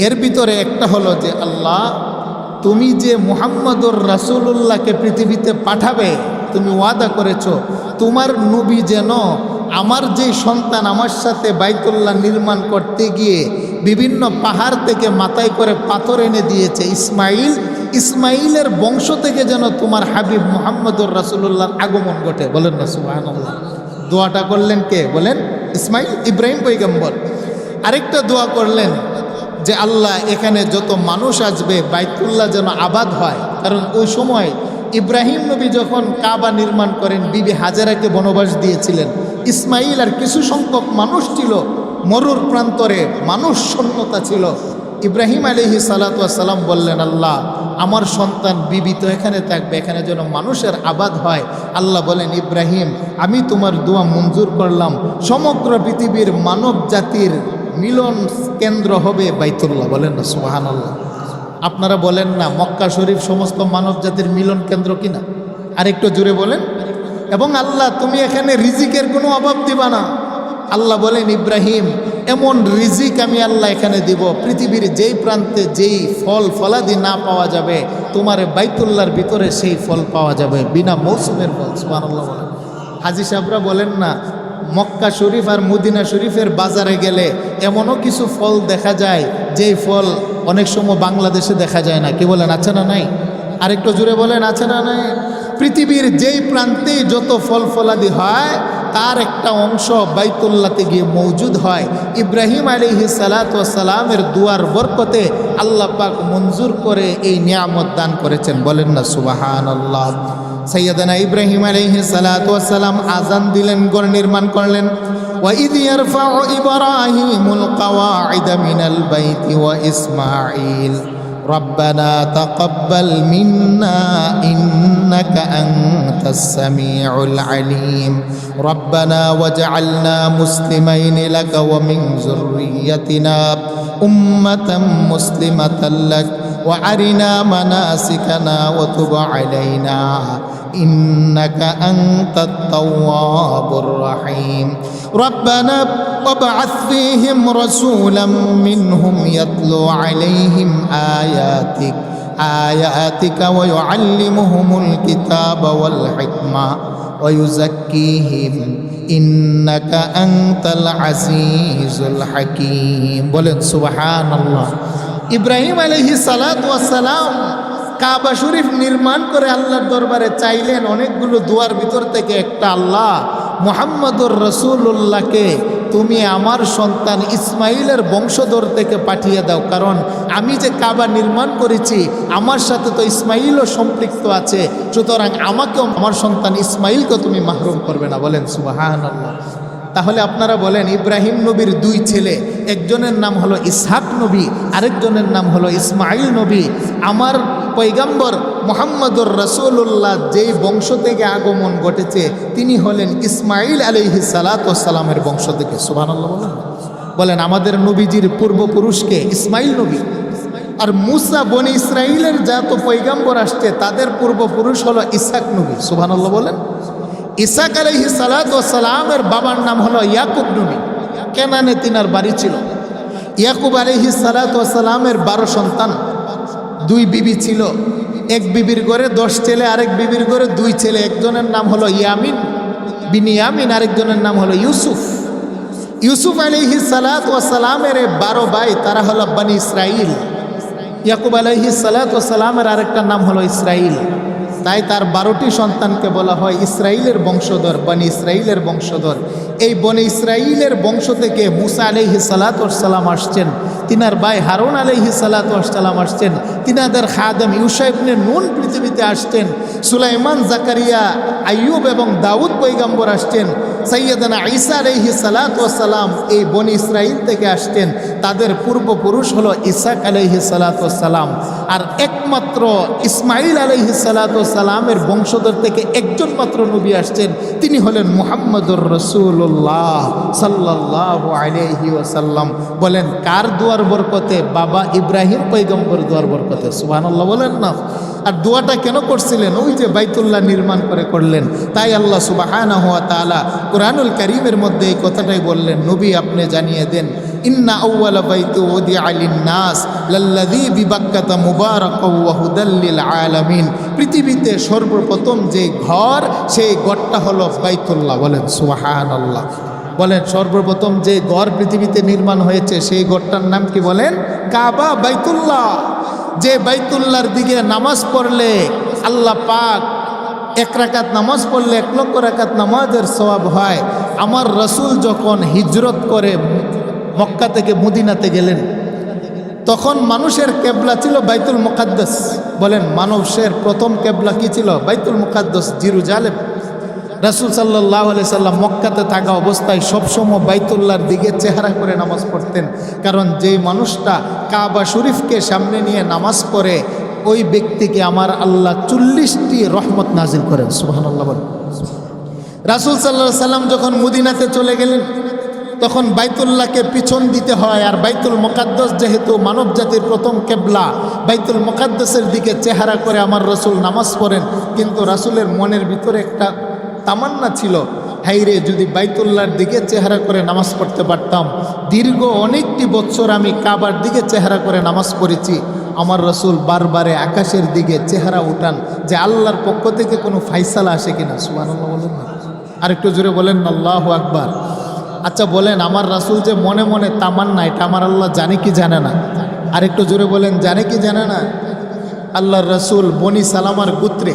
এর ভিতরে একটা হলো যে, আল্লাহ তুমি যে মুহাম্মদুর রাসূলুল্লাহকে পৃথিবীতে পাঠাবে, তুমি ওয়াদা করেছো তোমার নবী যেন আমার যে সন্তান আমার সাথে বাইতুল্লাহ নির্মাণ করতে গিয়ে বিভিন্ন পাহাড় থেকে মাথায় করে পাথর এনে দিয়েছে ইসমাইল, ইসমাইলের বংশ থেকে যেন তোমার হাবিব মুহাম্মদুর রাসূলুল্লাহর আগমন ঘটে। বলেন না সুবহানাল্লাহ। দোয়াটা করলেন কে? বলেন ইসমাইল, ইব্রাহিম পয়গম্বর। আরেকটা দোয়া করলেন যে, আল্লাহ এখানে যত মানুষ আসবে বাইতুল্লাহ যেন আবাদ হয়। কারণ ওই সময় ইব্রাহিম নবী যখন কাবা নির্মাণ করেন, বিবি হাজেরাকে বনবাস দিয়েছিলেন। ইসমাইল আর কিছু সংখ্যক মানুষ ছিল, মরুর প্রান্তরে মানুষ শূন্যতা ছিল। ইব্রাহিম আলাইহিস সালাতু ওয়াস সালাম বললেন, আল্লাহ আমার সন্তান বিবি তো এখানে থাকবে, এখানে যেন মানুষের আবাদ হয়। আল্লাহ বলেন, ইব্রাহিম আমি তোমার দোয়া মঞ্জুর করলাম, সমগ্র পৃথিবীর মানব জাতির মিলন কেন্দ্র হবে বাইতুল্লাহ। বলেন না সুবহানাল্লাহ। আপনারা বলেন না মক্কা শরীফ সমস্ত মানব জাতির মিলন কেন্দ্র কিনা? আরেকটু জোরে বলেন। এবং আল্লাহ তুমি এখানে রিজিকের কোনো অভাব দিবা না। আল্লাহ বলেন, ইব্রাহিম এমন রিজিক আমি আল্লাহ এখানে দিব, পৃথিবীর যেই প্রান্তে যেই ফল ফলাদি না পাওয়া যাবে, তোমার বাইতুল্লাহর ভিতরে সেই ফল পাওয়া যাবে, বিনা মৌসুমের ফল। সুবহানাল্লাহ বলেন। হাজী সাহেবরা বলেন না, মক্কা শরীফ আর মদিনা শরীফের বাজারে গেলে এমনও কিছু ফল দেখা যায় যেই ফল অনেক সময় বাংলাদেশে দেখা যায় না। কি বলেন, আছে না নাই? আরেকটু জুড়ে বলেন, আছে না নাই? পৃথিবীর যেই প্রান্তে যত ফল ফলাদি হয় তার একটা অংশ বাইতুল্লাহতে গিয়ে মৌজুদ হয়। ইব্রাহিম আলাইহিস সালাতু ওয়াস সালামের দুয়ার বরকতে আল্লাহ পাক মঞ্জুর করে এই নিয়ামত দান করেছেন। বলেন না সুবহানাল্লাহ। সাইয়্যিদানা ইব্রাহিম আলাইহিস সালাতু ওয়াস সালাম আজান দিলেন, ঘর নির্মাণ করলেন। ওয়া ইয ইয়ারফাউ ইব্রাহিমুল কাওয়াইদা মিনাল বাইতি ওয়া ইসমাঈল রব্বানা তাকাব্বাল মিন্না ইন্নাকা আনতাস সামিউল আলিম রব্বানা ওয়াজআলনা মুসলিমাইনি লাকা ওয়া মিন যুররিয়্যাতিনা উম্মাতাম মুসলিমাতাল লাক ওয়া আরিনা মানাসিকানা ওয়া তুব আলাইনা ইন্নাকা আনতাত তাওয়াবুর রহিম রব্বানা وابعث فيهم رسولا منهم يتلو عليهم آياتك ويعلمهم الكتاب والحكمة ويزكيهم إنك أنت العزيز الحكيم। বলেন সুবহানাল্লাহ। ইব্রাহিম আলাইহিস সালাতু ওয়াস সালাম কাবা শরীফ নির্মাণ করে আল্লাহর দরবারে চাইলেন অনেকগুলো দুয়ার ভিতর থেকে একটা, আল্লাহ মুহাম্মদুর রাসূলুল্লাহকে তুমি আমার সন্তান ইসমাইলের বংশধর থেকে পাঠিয়ে দাও, কারণ আমি যে কাবা নির্মাণ করেছি আমার সাথে তো ইসমাইলও সম্পৃক্ত আছে, সুতরাং আমাকেও আমার সন্তান ইসমাইলকে তুমি মাহরুম করবে না। বলেন সুবহানাল্লাহ। তাহলে আপনারা বলেন, ইব্রাহিম নবীর দুই ছেলে, একজনের নাম হলো ইসহাক নবী, আরেকজনের নাম হলো ইসমাইল নবী। আমার পয়গম্বর মুহাম্মদুর রাসূলুল্লাহ যেই বংশ থেকে আগমন ঘটেছে তিনি হলেন ইসমাইল আলাইহিস সালাতু ওয়াস সালামের বংশ থেকে। সুবহানাল্লাহ বলেন। বলেন আমাদের নবীজির পূর্বপুরুষকে ইসমাইল নবী, আর মুসা বনি ইসরাইলের যত পয়গম্বর আসছে তাদের পূর্বপুরুষ হলো ইসহাক নবী। সুবহানাল্লাহ বলেন। ইসহাক আলাইহিস সালাতু ওয়াস সালামের বাবার নাম হলো ইয়াকুব নবী। কেনানে তিনার বাড়ি ছিল। ইয়াকুব আলাইহিস সালাতু ওয়াস সালামের 12 সন্তান, 2 বিবি ছিল। এক বিবির ঘরে 10 ছেলে, আরেক বিবির ঘরে 2 ছেলে। একজনের নাম হলো ইয়ামিন বিনিয়ামিন, আরেকজনের নাম হলো ইউসুফ। ইউসুফ আলাইহিস সালাতু ওয়াস সালামের 12 ভাই, তারা হলো বনি ইসরাইল। ইয়াকুব আলাইহিস সালাতু ওয়াস সালামের আরেকটা নাম হলো ইসরাইল। তাই তার 12টি সন্তানকে বলা হয় ইসরাইলের বংশধর, বনি ইসরাইলের বংশধর। এই বনি ইসরাইলের বংশ থেকে মুসা আলাইহিস সালাতু ওয়াস সালাম আসছেন, তিনার ভাই হারুন আলাইহিস সালাতু ওয়াস সালাম আসছেন, তিনাদের খাদেম ইউশা ইবনে নুন পৃথিবীতে আসছেন, সুলাইমান, জাকারিয়া, আইয়ুব এবং দাউদ পয়গম্বর আসছেন, সাইয়্যিদানা ঈসা আলাইহিস সালাতু ওয়াস সালাম এই বনি ইসরাইল থেকে আসছেন। তাদের পূর্বপুরুষ হলো ইসহাক আলাইহিস সালাতু ওয়াস সালাম। আর একমাত্র ইসমাইল আলাইহিস সালাতু ওয়াস সালামের বংশধর থেকে একজন মাত্র নবী আসছেন, তিনি হলেন মুহাম্মদুর রাসূলুল্লাহ সাল্লাল্লাহু আলাইহি ওয়াসাল্লাম। বলেন কার দুয়ার বরকতে? বাবা ইব্রাহিম পয়গম্বর দুয়ার বরকতে। সুবহানাল্লাহ বলেন না। আর দোয়াটা কেন করছিলেন? ওই যে বাইতুল্লাহ নির্মাণ করে করলেন। তাই আল্লাহ সুবহানাহু ওয়া তাআলা কুরআনুল কারীমের মধ্যে এই কথাটাই বললেন, নবী আপনি জানিয়ে দেন, ইন্না আউওয়ালা বাইতি উদিআ লিন-নাস লাল্লাযী বিবাক্কাতা মুবারাকাও ওয়া হুদাল লিল আলামিন। পৃথিবীতে সর্বপ্রথম যে ঘর, সেই ঘরটা হলো বাইতুল্লাহ। বলেন সুবহানাল্লাহ। বলেন সর্বপ্রথম যে ঘর পৃথিবীতে নির্মাণ হয়েছে সেই ঘরটার নাম কি? বলেন কাবা, বাইতুল্লাহ। যে বাইতুল্লাহর দিকে নামাজ পড়লে আল্লাহ পাক 1 রাকাত নামাজ পড়লে 1 লক্ষ রাকাত নামাজের সওয়াব হয়। আমার রাসূল যখন হিজরত করে মক্কা থেকে মদিনাতে গেলেন, তখন মানুষের কেবলা ছিল বাইতুল মুকাদ্দাস। বলেন মানুষের প্রথম কেবলা কি ছিল? বাইতুল মুকাদ্দাস, জেরুজালেম। রাসূল সাল্লাল্লাহু আলাইহি সাল্লাম মক্কাতে থাকা অবস্থায় সবসময় বাইতুল্লাহর দিকে চেহারা করে নামাজ পড়তেন, কারণ যেই মানুষটা কাবা শরীফকে সামনে নিয়ে নামাজ পড়ে ওই ব্যক্তিকে আমার আল্লাহ 40টি রহমত নাজিল করেন। সুবহানাল্লাহ বলেন। রাসূল সাল্লাল্লাহু আলাইহি সাল্লাম যখন মদিনাতে চলে গেলেন তখন বাইতুল্লাহকে পিছন দিতে হয়, আর বাইতুল মুকাদ্দাস যেহেতু মানব জাতির প্রথম কেবলা, বাইতুল মুকাদ্দাসের দিকে চেহারা করে আমার রাসূল নামাজ পড়েন। কিন্তু রাসূলের মনের ভিতরে একটা তামান্না ছিল, হাইরে যদি বাইতুল্লাহর দিকে চেহারা করে নামাজ পড়তে পারতাম। দীর্ঘ অনেকটি বছর আমি কাবার দিকে চেহারা করে নামাজ পড়েছি। আমার রাসূল বারবারে আকাশের দিকে চেহারা উঠান যে আল্লাহর পক্ষ থেকে কোনো ফাইসালা আসে কিনা। সুবহানাল্লাহ বলেন না। আরেকটু জোরে বলেন আল্লাহু আকবার। আচ্ছা বলেন আমার রাসূল যে মনে মনে তামান্না, এটা আমার আল্লাহ জানে কি জানে না? আরেকটু জোরে বলেন জানে কি জানে না? আল্লাহর রাসূল বনি সালামার গোত্রে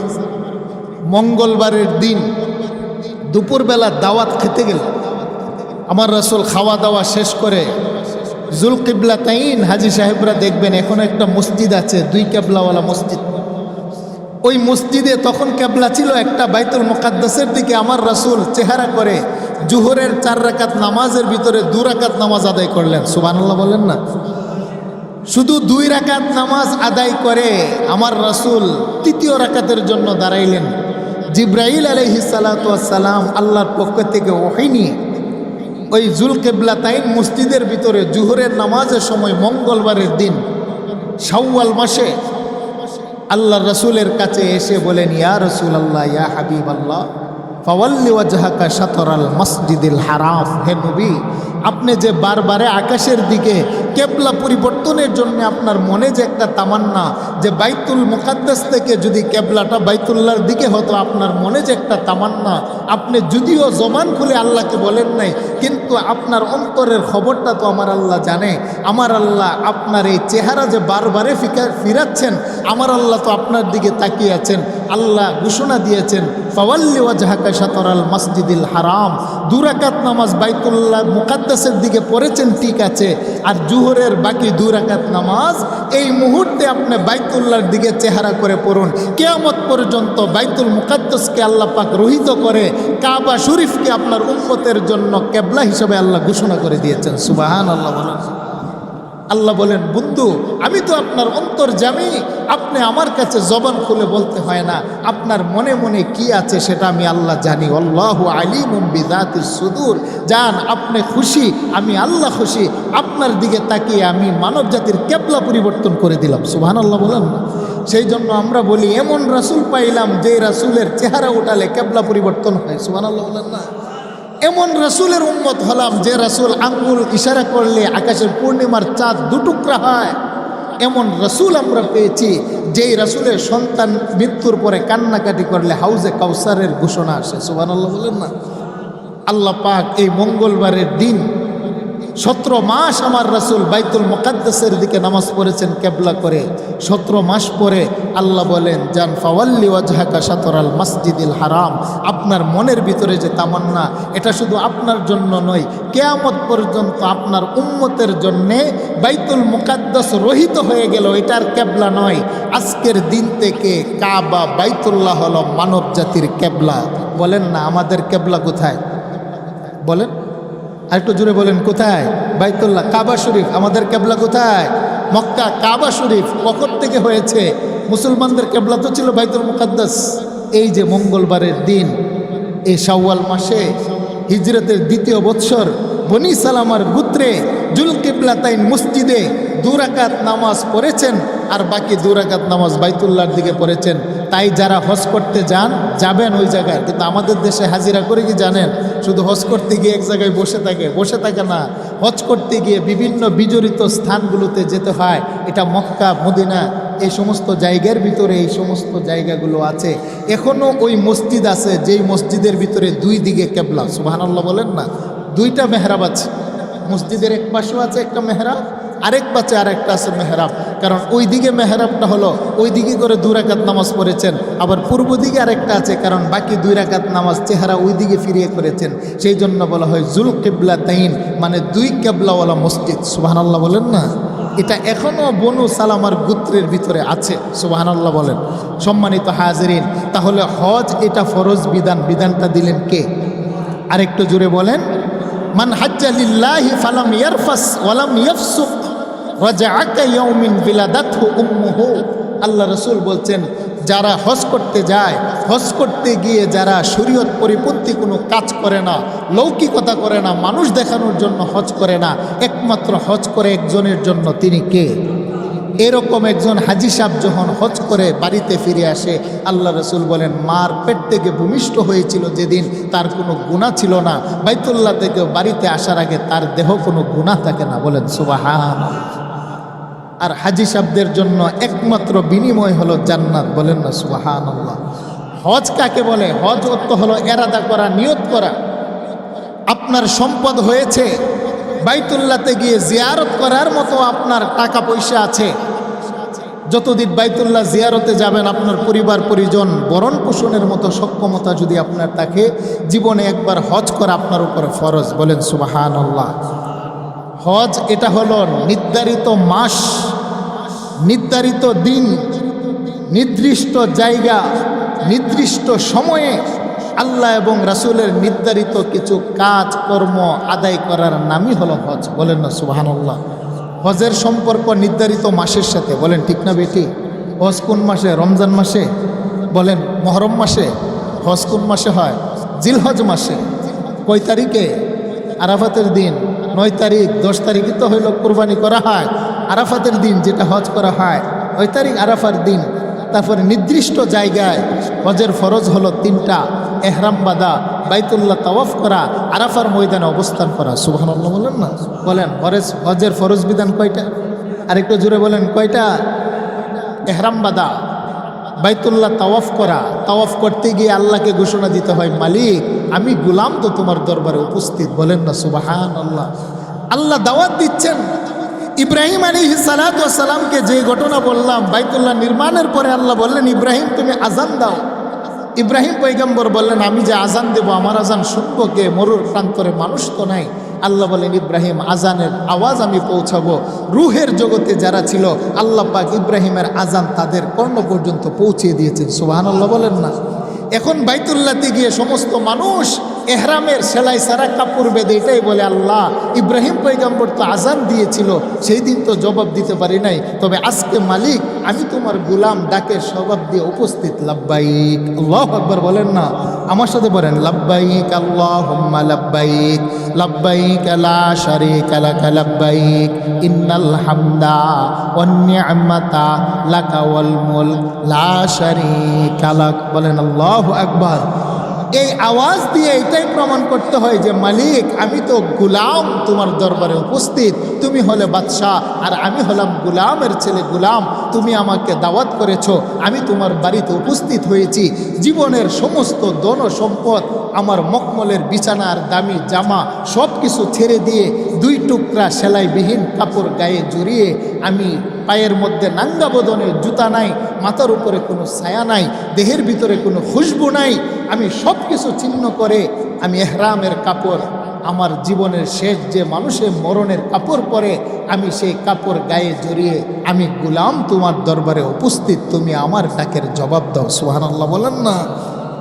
মঙ্গলবারের দিন দুপুরবেলা দাওয়াত খেতে গেল। আমার রাসূল খাওয়া দাওয়া শেষ করে জুলকিবলাতাইন, হাজী সাহেবরা দেখবেন এখন একটা মসজিদ আছে 2 কেবলাওয়ালা মসজিদ। ওই মসজিদে তখন কেবলা ছিল একটা বাইতুল মুকাদ্দাসের দিকে। আমার রাসূল চেহারা করে জোহরের 4 রাকাত নামাজের ভিতরে 2 রাকাত নামাজ আদায় করলেন। সুবহানাল্লাহ বলেন না। শুধু 2 রাকাত নামাজ আদায় করে আমার রাসূল 3য় রাকাতের জন্য দাঁড়াইলেন। জিবরাইল আলাইহিস সালাতু ওয়াস সালাম আল্লাহর পক্ষ থেকে ওহী নিয়ে ওই জুলকিবলাতাইন মসজিদের ভিতরে জোহরের নামাজের সময় মঙ্গলবারের দিন শাওয়াল মাসে আল্লাহর রাসূলের কাছে এসে বলেন, ইয়া রাসূলুল্লাহ, ইয়া হাবিবাল্লাহ, ফাওয়াল্লি ওয়াজহাকা শাতরাল মসজিদিল হারাম। হে নবী, আপনি যে বারবারে আকাশের দিকে কেবলা পরিবর্তনের জন্য আপনার মনে যে একটা তামান্না যে বাইতুল মুকাদ্দাস থেকে যদি কেবলাটা বাইতুল্লাহর দিকে হতো, আপনার মনে যে একটা তামান্না, আপনি যদিও জবান খুলে আল্লাহকে বলেন নাই, কিন্তু আপনার অন্তরের খবরটা তো আমার আল্লাহ জানে। আমার আল্লাহ আপনার এই চেহারা যে বারবারে ফিরাচ্ছেন, আমার আল্লাহ তো আপনার দিকে তাকিয়ে আছেন। আল্লাহ ঘোষণা দিয়েছেন, ফাওয়াল্লি ওয়াজহাকা শাতরাল মসজিদিল হারাম। 2 রাকাত নামাজ বাইতুল্লাহ মুকাদ্দাসের দিকে পড়েছেন ঠিক আছে, আর জুহরের বাকি 2 রাকাত নামাজ এই মুহূর্তে আপনি বাইতুল্লাহর দিকে চেহারা করে পড়ুন। কিয়ামত পর্যন্ত বাইতুল মুকাদ্দাসকে আল্লাহ পাক রহিত করে কাবা শরীফকে আপনার উম্মতের জন্য কেবলা হিসেবে আল্লাহ ঘোষণা করে দিয়েছেন। সুবহানাল্লাহ বলেন। আল্লাহ বলেন, বন্ধু আমি তো আপনার অন্তর্যামী, আপনি আমার কাছে জবান খুলে বলতে হয় না, আপনার মনে মনে কি আছে সেটা আমি আল্লাহ জানি। আল্লাহু আলিমুম বিযাতিস সুদূর। জান আপনি খুশি, আমি আল্লাহ খুশি, আপনার দিকে তাকিয়ে আমি মানব জাতির কেবলা পরিবর্তন করে দিলাম। সুবহানাল্লাহ বলেন না। সেই জন্য আমরা বলি এমন রাসূল পাইলাম যে রাসূলের চেহারা উঠালে কেবলা পরিবর্তন হয়। সুবহানাল্লাহ বলেন না। এমন রাসূলের উম্মত হলাম যে রাসূল আঙ্গুল ইশারা করলে আকাশের পূর্ণিমার চাঁদ 2 টুকরা হয়। এমন রাসূল আমরা পেয়েছি যেই রাসূলের সন্তান মৃত্যুর পরে কান্নাকাটি করলে হাউজে কাউসারের ঘোষণা আসে। সুবহানাল্লাহ বলেন না। আল্লাহ পাক এই মঙ্গলবারের দিন 17 মাস আমার রাসূল বাইতুল মুকাদ্দাসের দিকে নামাজ পড়েছেন কেবলা করে। 17 মাস পরে আল্লাহ বলেন, জান ফাওয়াল্লি ওয়াজহাকা শাতরাল মসজিদিল হারাম। আপনার মনের ভিতরে যে তামান্না, এটা শুধু আপনার জন্য নয়, কিয়ামত পর্যন্ত আপনার উম্মতের জন্যে বাইতুল মুকাদ্দাস রহিত হয়ে গেল, এটার কেবলা নয়। আজকের দিন থেকে কাবা বাইতুল্লাহ হলো মানব জাতির কেবলা। বলেন না আমাদের কেবলা কোথায়? বলেন আরেকটু জোরে বলেন, কোথায়? বাইতুল্লাহ কাবা শরীফ। আমাদের কেবলা কোথায়? মক্কা। কাবা শরীফ কখন থেকে হয়েছে? মুসলমানদের কেবলা তো ছিল বাইতুল মুকাদ্দাস। এই যে মঙ্গলবারের দিন, এই শাওয়াল মাসে হিজরতের 2য় বৎসর বনি সালামার গোত্রে জুলকিবলাতাইন মসজিদে 2 রাকাত নামাজ পড়েছেন, আর বাকি 2 রাকাত নামাজ বাইতুল্লাহর দিকে পড়েছেন। তাই যারা হজ করতে যাবেন ওই জায়গায়, কিন্তু আমাদের দেশে হাজিরা করে কি জানেন, শুধু হজ করতে গিয়ে এক জায়গায় বসে থাকে না। হজ করতে গিয়ে বিভিন্ন বিজড়িত স্থানগুলোতে যেতে হয়। এটা মক্কা মদিনা এই সমস্ত জায়গার ভিতরে এই সমস্ত জায়গাগুলো আছে। এখনও ওই মসজিদ আছে যেই মসজিদের ভিতরে 2 দিকে কেবলা। সুবহানাল্লাহ বলেন না। 2টা মেহরাব আছে মসজিদের, এক পাশেও আছে একটা মেহরাব, আরেক পাশে আরেকটা আছে মেহরাব। কারণ ওই দিকে মেহরাবটা হলো ওই দিকে করে 2 রাকাত নামাজ পড়েছেন, আবার পূর্ব দিকে আরেকটা আছে, কারণ বাকি 2 রাকাত নামাজ চেহারা ওই দিকে ফিরিয়ে করেছেন। সেই জন্য বলা হয় জুলকিবলাতাইন, মানে 2 কেবলাওয়ালা মসজিদ। সুবহানাল্লাহ বলেন না। এটা এখনও বনু সালামার গোত্রের ভিতরে আছে। সুবহানাল্লাহ বলেন। সম্মানিত হাজিরিন, তাহলে হজ এটা ফরজ বিধান, বিধানটা দিলেন কে? আরেকটু জোরে বলেন। মান হাজ্জা লিল্লাহি ফালাম ইয়ারফাস ওয়ালাম ইয়াফসুক রাজাআ কায়াউমিন বিলাদাতহু উম্মুহু। আল্লাহ রাসূল বলছেন, যারা হজ করতে যায়, হজ করতে গিয়ে যারা শরীয়ত পরিপন্থী কোনো কাজ করে না, লৌকিকতা করে না, মানুষ দেখানোর জন্য হজ করে না, একমাত্র হজ করে একজনের জন্য, তিনি কে? এরকম একজন হাজি সাহেব যখন হজ করে বাড়িতে ফিরে আসে, আল্লাহ রাসূল বলেন, মার পেট থেকে ভূমিষ্ঠ হয়েছিল যেদিন তার কোনো গুনাহ ছিল না, বাইতুল্লাহ থেকে বাড়িতে আসার আগে তার দেহ কোনো গুনাহ থাকে না। বলেন সুবহানাল্লাহ। আর হাজি সাহেবদের জন্য একমাত্র বিনিময় হলো জান্নাত। বলেন না সুবহানাল্লাহ। হজ কাকে বলে? হজ অর্থ হলো এরাদা করা, নিয়ত করা। আপনার সম্পদ হয়েছে, বাইতুল্লাহতে গিয়ে জিয়ারত করার মতো আপনার টাকা পয়সা আছে, যতদিন বাইতুল্লাহ জিয়ারতে যাবেন আপনার পরিবার পরিজন ভরণ পোষণের মতো সক্ষমতা যদি আপনার থাকে, জীবনে একবার হজ করা আপনার উপর ফরজ। বলেন সুবহানাল্লাহ। হজ এটা হলো নির্ধারিত মাস, নির্ধারিত দিন, নির্দিষ্ট জায়গা, নির্দিষ্ট সময়ে আল্লাহ এবং রাসূলের নির্ধারিত কিছু কাজ কর্ম আদায় করার নামই হলো হজ। বলেন না সুবহানাল্লাহ। হজের সম্পর্ক নির্ধারিত মাসের সাথে। বলেন ঠিক না বেটি? হজ কোন মাসে? রমজান মাসে? বলেন মুহররম মাসে? হজ কোন মাসে হয়? জিলহজ মাসে। কয় তারিখে? আরাফাতের দিন। 9 তারিখ 10 তারিখে তো হইল কুরবানি করা হয়। আরাফাতের দিন যেটা হজ করা হয় 9 তারিখ আরাফার দিন। তারপরে নির্দিষ্ট জায়গায় হজের ফরজ হলো 3টা। এহরাম বাঁধা, বাইতুল্লাহ তাওয়াফ করা, আরাফার ময়দানে অবস্থান করা। সুবহানাল্লাহ বলেন না? বলেন হজের ফরজ বিধান কয়টা? আরেকটু জোরে বলেন কয়টা? এহরাম বাঁধা, বাইতুল্লাহ তাওয়াফ করা। তাওয়াফ করতে গিয়ে আল্লাহকে ঘোষণা দিতে হয়, মালিক আমি গোলাম তো তোমার দরবারে উপস্থিত। বলেন না সুবহানাল্লাহ? আল্লাহ দাওয়াত দিচ্ছেন। ইব্রাহিম আলাইহিস সালাতু ওয়াস সালামকে যে ঘটনা বললাম, বাইতুল্লাহ নির্মাণের পরে আল্লাহ বললেন, ইব্রাহিম তুমি আজান দাও। ইব্রাহিম পয়গম্বর বললেন, আমি যে আজান দেব আমার আজান শুনবো কে? মরুর প্রান্তরে মানুষ তো নাই। আল্লাহ বলেন, ইব্রাহিম আজানের আওয়াজ আমি পৌঁছাবো। রুহের জগতে যারা ছিল আল্লাহ পাক ইব্রাহিমের আজান তাদের কর্ণ পর্যন্ত পৌঁছে দিয়েছেন। সুবহানাল্লাহ বলেন না? এখন বাইতুল্লাহতে গিয়ে সমস্ত মানুষ এহরামের সেলাই সারা কাপড় বেঁধে এটাই বলে, আল্লাহ ইব্রাহিম পয়গম্বর তো আজান দিয়েছিল, সেই দিন তো জবাব দিতে পারি নাই, তবে আজকে মালিক আমি তোমার গোলাম ডাকের জবাব দিয়ে উপস্থিত। লাব্বাইক, আল্লাহু আকবার বলেন না? আমার সাথে বলেন, লাব্বাইক আল্লাহুম্মা লাব্বাইক, লাব্বাইক লা শারীকা লাক লাব্বাইক, ইন্নাল হামদা ওয়ান নি'মাতা লাকা ওয়াল মুলক লা শারীকা লাক। বলেন আল্লাহু আকবার। এই আওয়াজ দিয়ে এটাই প্রমাণ করতে হয় যে মালিক আমি তো গোলাম তোমার দরবারে উপস্থিত, তুমি হলে বাদশাহ আর আমি হলাম গোলামের ছেলে গোলাম। তুমি আমাকে দাওয়াত করেছো, আমি তোমার বাড়িতে উপস্থিত হয়েছি। জীবনের সমস্ত ধন সম্পদ, আমার মখমলের বিছানার দামি জামা সব কিছু ছেড়ে দিয়ে 2 টুকরা সেলাইবিহীন কাপড় গায়ে জড়িয়ে, আমি পায়ের মধ্যে নাঙ্গা বদনে জুতা নাই, মাথার উপরে কোনো ছায়া নাই, দেহের ভিতরে কোনো খুশবু নাই, আমি সব কিছু ছিন্ন করে আমি এহরামের কাপড়, আমার জীবনের শেষ যে মানুষের মরণের কাপড় পরে, আমি সেই কাপড় গায়ে জড়িয়ে আমি গোলাম তোমার দরবারে উপস্থিত, তুমি আমার ডাকের জবাব দাও। সুবহানাল্লাহ বলেন না?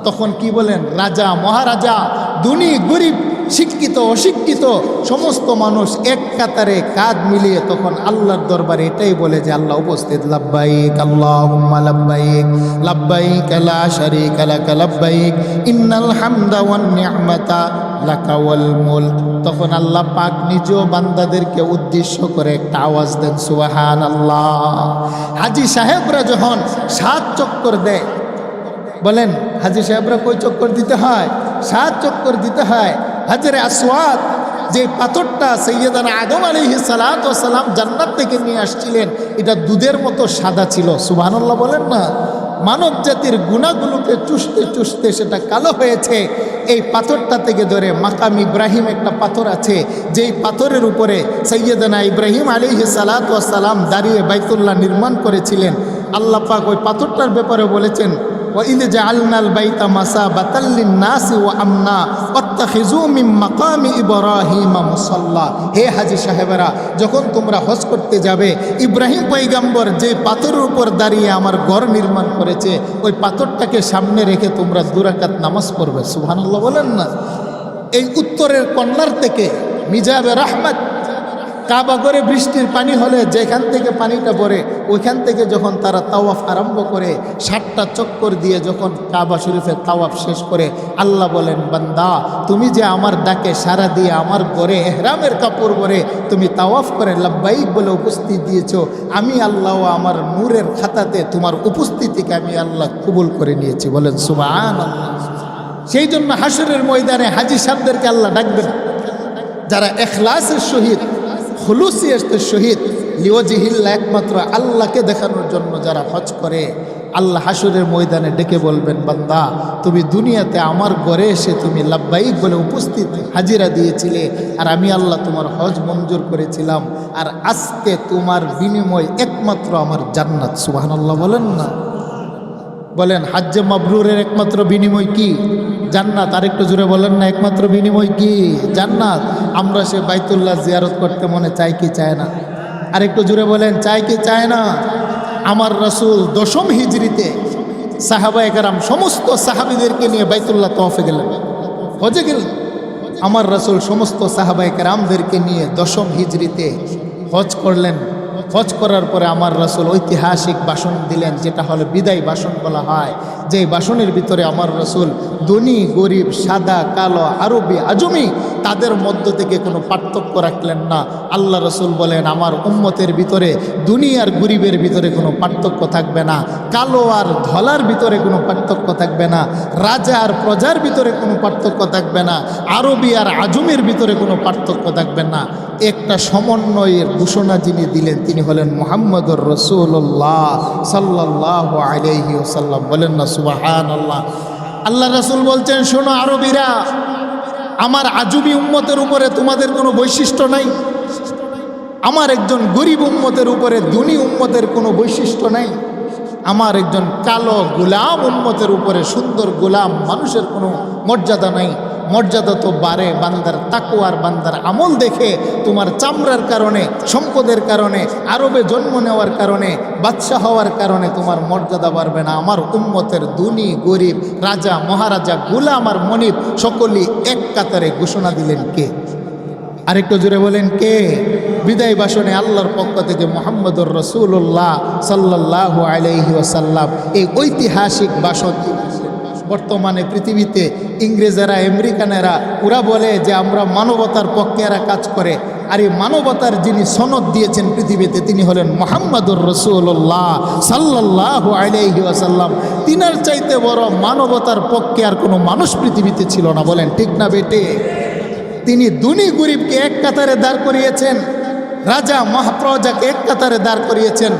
তখন কি বলেন? রাজা মহারাজা, ধনী গরিব, শিক্ষিত অশিক্ষিত সমস্ত মানুষ এক কাতারে কাঁধ মিলিয়ে তখন আল্লাহর দরবারে এটাই বলে যে আল্লাহ উপস্থিত। লাব্বাইক আল্লাহুম্মা লাব্বাইক, লাব্বাইক লা শারীকা লাক লাব্বাইক, ইন্নাল হামদা ওয়ান নি'মাতা লাকা ওয়াল মুলক। তখন আল্লাহ পাক নিজেও বান্দাদেরকে উদ্দেশ্য করে একটা আওয়াজ দেন, সুবহানাল্লাহ। হাজী সাহেবরা যখন 7 চক্কর দেয়, বলেন হাজী সাহেবরা কই চক্কর দিতে হয়? 7 চক্কর দিতে হয়। হাজরে আসওয়াদ যে পাথরটা সৈয়দানা আদম আলাইহিস সালাতু ওয়াস সালাম জান্নাত থেকে নিয়ে আসছিলেন, এটা দুধের মতো সাদা ছিল। সুবহানাল্লাহ বলেন না? মানব জাতির গুনাহগুলোকে চুষতে চুষতে সেটা কালো হয়েছে। এই পাথরটা থেকে ধরে মাকাম ইব্রাহিম একটা পাথর আছে, যেই পাথরের উপরে সৈয়দানা ইব্রাহিম আলাইহিস সালাতু ওয়াস সালাম দাঁড়িয়ে বাইতুল্লাহ নির্মাণ করেছিলেন। আল্লাহ পাক ওই পাথরটার ব্যাপারে বলেছেন, وَإِذْ جَعَلْنَا الْبَيْتَ مَثَابَةً لِلنَّاسِ وَأَمْنًا وَاتَّخِذُوا مِن مَّقَامِ إِبْرَاهِيمَ مُصَلًّى। হে হাজী সাহেবেরা, যখন তোমরা হজ করতে যাবে, ইব্রাহিম পয়গম্বর যে পাথরের উপর দাঁড়িয়ে আমার ঘর নির্মাণ করেছে, ওই পাথরটাকে সামনে রেখে তোমরা 2 রাকাত নামাজ পড়বে। সুবহানাল্লাহ বলেন না? এই উত্তরের কন্যার থেকে মিজাবে রহমত, কাবা করে বৃষ্টির পানি হলে যেখান থেকে পানিটা পড়ে ওইখান থেকে যখন তারা তাওয়াফ আরম্ভ করে 7টা চক্কর দিয়ে যখন কাবা শরীফের তাওয়াফ শেষ করে, আল্লাহ বলেন, বান্দা তুমি যে আমার ডাকে সাড়া দিয়ে আমার ঘরে এহরামের কাপড় পরে তুমি তাওয়াফ করে লাব্বাইক বলে উপস্থিত দিয়েছো, আমি আল্লাহ আমার নূরের খাতাতে তোমার উপস্থিতিকে আমি আল্লাহ কবুল করে নিয়েছি। বলেন সুবহানাল্লাহ। সেই জন্য হাসরের ময়দানে হাজী সাহেবদেরকে আল্লাহ ডাকবেন, যারা ইখলাসের সহিত খুলুসিয়তের সহিত লিওয়াজিহিল্লাহ, একমাত্র আল্লাহকে দেখানোর জন্য যারা হজ করে, আল্লাহ হাসরের ময়দানে ডেকে বলবেন, বান্দা তুমি দুনিয়াতে আমার ঘরে এসে তুমি লাব্বাইক বলে উপস্থিত হাজিরা দিয়েছিলে, আর আমি আল্লাহ তোমার হজ মঞ্জুর করেছিলাম, আর আজকে তোমার বিনিময় একমাত্র আমার জান্নাত। সুবহানাল্লাহ বলেন না? বলেন হজ্জে মাবরুরের একমাত্র বিনিময় কি? জান্নাত। আরেকটু জোরে বলেন না, একমাত্র বিনিময় কি? জান্নাত। আমরা সে বাইতুল্লাহ জিয়ারত করতে মনে চাই কি চায় না? আরেকটু জোরে বলেন, চাই কি চায় না? আমার রাসূল 10ম হিজরিতে সাহাবায়ে কেরাম সমস্ত সাহাবীদেরকে নিয়ে বাইতুল্লাহ তওয়াফে গেলেন, হজে গেলেন। আমার রাসূল সমস্ত সাহাবায়ে কেরামদেরকে নিয়ে 10ম হিজরিতে হজ করলেন। হজ করার পরে আমার রাসূল ঐতিহাসিক ভাষণ দিলেন, যেটা হলো বিদায় ভাষণ বলা হয়। যেই ভাষণের ভিতরে আমার রাসূল ধনী গরিব, সাদা কালো, আরবি আজমি তাদের মধ্য থেকে কোনো পার্থক্য রাখলেন না। আল্লাহ রাসূল বলেন, আমার উম্মতের ভিতরে ধনী আর গরিবের ভিতরে কোনো পার্থক্য থাকবে না, কালো আর ধলার ভিতরে কোনো পার্থক্য থাকবে না, রাজা আর প্রজার ভিতরে কোনো পার্থক্য থাকবে না, আরবি আর আজমের ভিতরে কোনো পার্থক্য থাকবে না। একটা সমন্বয়ের ঘোষণা যিনি দিলেন তিনি হলেন মুহাম্মদুর রাসূলুল্লাহ সাল্লাল্লাহু আলাইহি ওয়াসাল্লাম। বলেন না সুবহানাল্লাহ। আল্লাহ রাসূল বলছেন, শোনো আরবিরা, আমার আজবি উম্মতের উপরে তোমাদের কোনো বৈশিষ্ট্য নাই, আমার একজন গরিব উম্মতের উপরে ধনী উম্মতের কোনো বৈশিষ্ট্য নাই, আমার একজন কালো গোলাম উম্মতের উপরে সুন্দর গোলাম মানুষের কোনো মর্যাদা নাই। মর্যাদা তো বাড়ে বান্দার তাকওয়ার, বান্দার আমল দেখে। তোমার চামড়ার কারণে, সম্পদের কারণে, আরবে জন্ম নেওয়ার কারণে, বাদশাহ হওয়ার কারণে তোমার মর্যাদা বাড়বে না। আমার উম্মতের ধনী গরিব, রাজা মহারাজা, গোলাম আর মনিব সকলেই এক কাতারে ঘোষণা দিলেন কে? আরেকটু জোরে বলেন কে? বিদায় ভাষণে আল্লাহর পক্ষ থেকে মুহাম্মদুর রাসূলুল্লাহ সাল্লাল্লাহু আলাইহি ওয়াসাল্লাম এই ঐতিহাসিক ভাষণ। বর্তমানে পৃথিবীতে ইংরেজেরা, আমেরিকানেরা ওরা বলে যে আমরা মানবতার পক্ষে এরা কাজ করে, আর এই মানবতার যিনি সনদ দিয়েছেন পৃথিবীতে তিনি হলেন মুহাম্মদুর রাসূলুল্লাহ সাল্লাল্লাহু আলাইহি ওয়াসাল্লাম। তিনার চাইতে বড় মানবতার পক্ষে আর কোনো মানুষ পৃথিবীতে ছিল না। বলেন ঠিক না বেটে? তিনি ধনী গরিবকে এক কাতারে দাঁড় করিয়েছেন, রাজা মহাপ্রজাকে এক কাতারে দাঁড় করিয়েছেন,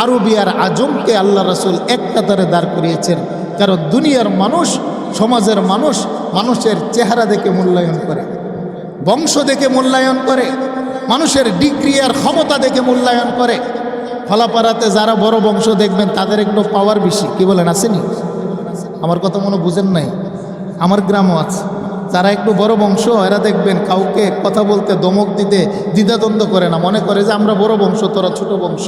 আরবি আর আজমকে আল্লাহ রাসূল এক কাতারে দাঁড় করিয়েছেন। কারণ দুনিয়ার মানুষ, সমাজের মানুষ মানুষের চেহারা দেখে মূল্যায়ন করে, বংশ দেখে মূল্যায়ন করে, মানুষের ডিগ্রি আর ক্ষমতা দেখে মূল্যায়ন করে। ফলাপাড়াতে যারা বড় বংশ দেখবেন তাদের একটু পাওয়ার বেশি। কি বলেন, আসেনি? আমার কথা মনে বুঝেন নাই? আমার গ্রামও আছে, যারা একটু বড় বংশ এরা দেখবেন কাউকে কথা বলতে, ধমক দিতে দ্বিধাদ্বন্দ্ব করে না, মনে করে যে আমরা বড় বংশ, তোরা ছোট বংশ।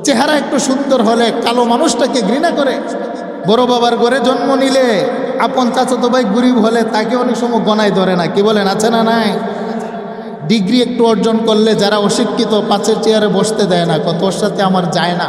চেহারা একটু সুন্দর হলে কালো মানুষটাকে ঘৃণা করে। বড় বাবার ঘরে জন্ম নিলে আপন চাচাতো ভাই গরিব হলে তাকে অনেক সময় গণায় ধরে না। কি বলেন, আছে না নাই? ডিগ্রি একটু অর্জন করলে যারা অশিক্ষিত পাশের চেয়ারে বসতে দেয় না, কত ওর সাথে আমার যায় না।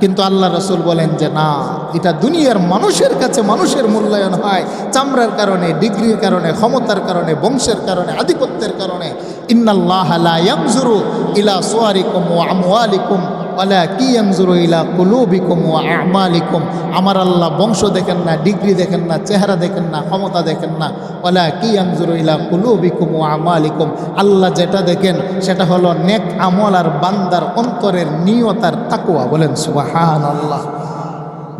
কিন্তু আল্লাহ রাসূল বলেন যে না, এটা দুনিয়ার মানুষের কাছে মানুষের মূল্যায়ন হয় চামড়ার কারণে, ডিগ্রির কারণে, ক্ষমতার কারণে, বংশের কারণে, আধিপত্যের কারণে। ইন্নাল্লাহা লা ইয়ানজুরু ইলা সুওয়ারিকুম ওয়া আমওয়ালিকুম ওয়ালাকিন ইয়ানজুরু ইলা কুলুবিকুম ওয়া আ'মালিকুম। আমার আল্লাহ বংশ দেখেন না, ডিগ্রি দেখেন না, চেহারা দেখেন না, ক্ষমতা দেখেন না। ওয়ালাকিন ইয়ানজুরু ইলা কুলুবিকুম ওয়া আ'মালিকুম। আল্লাহ যেটা দেখেন সেটা হলো নেক আমল আর বান্দার অন্তরের নিয়ত আর তাকওয়া। বলেন সুবহানাল্লাহ।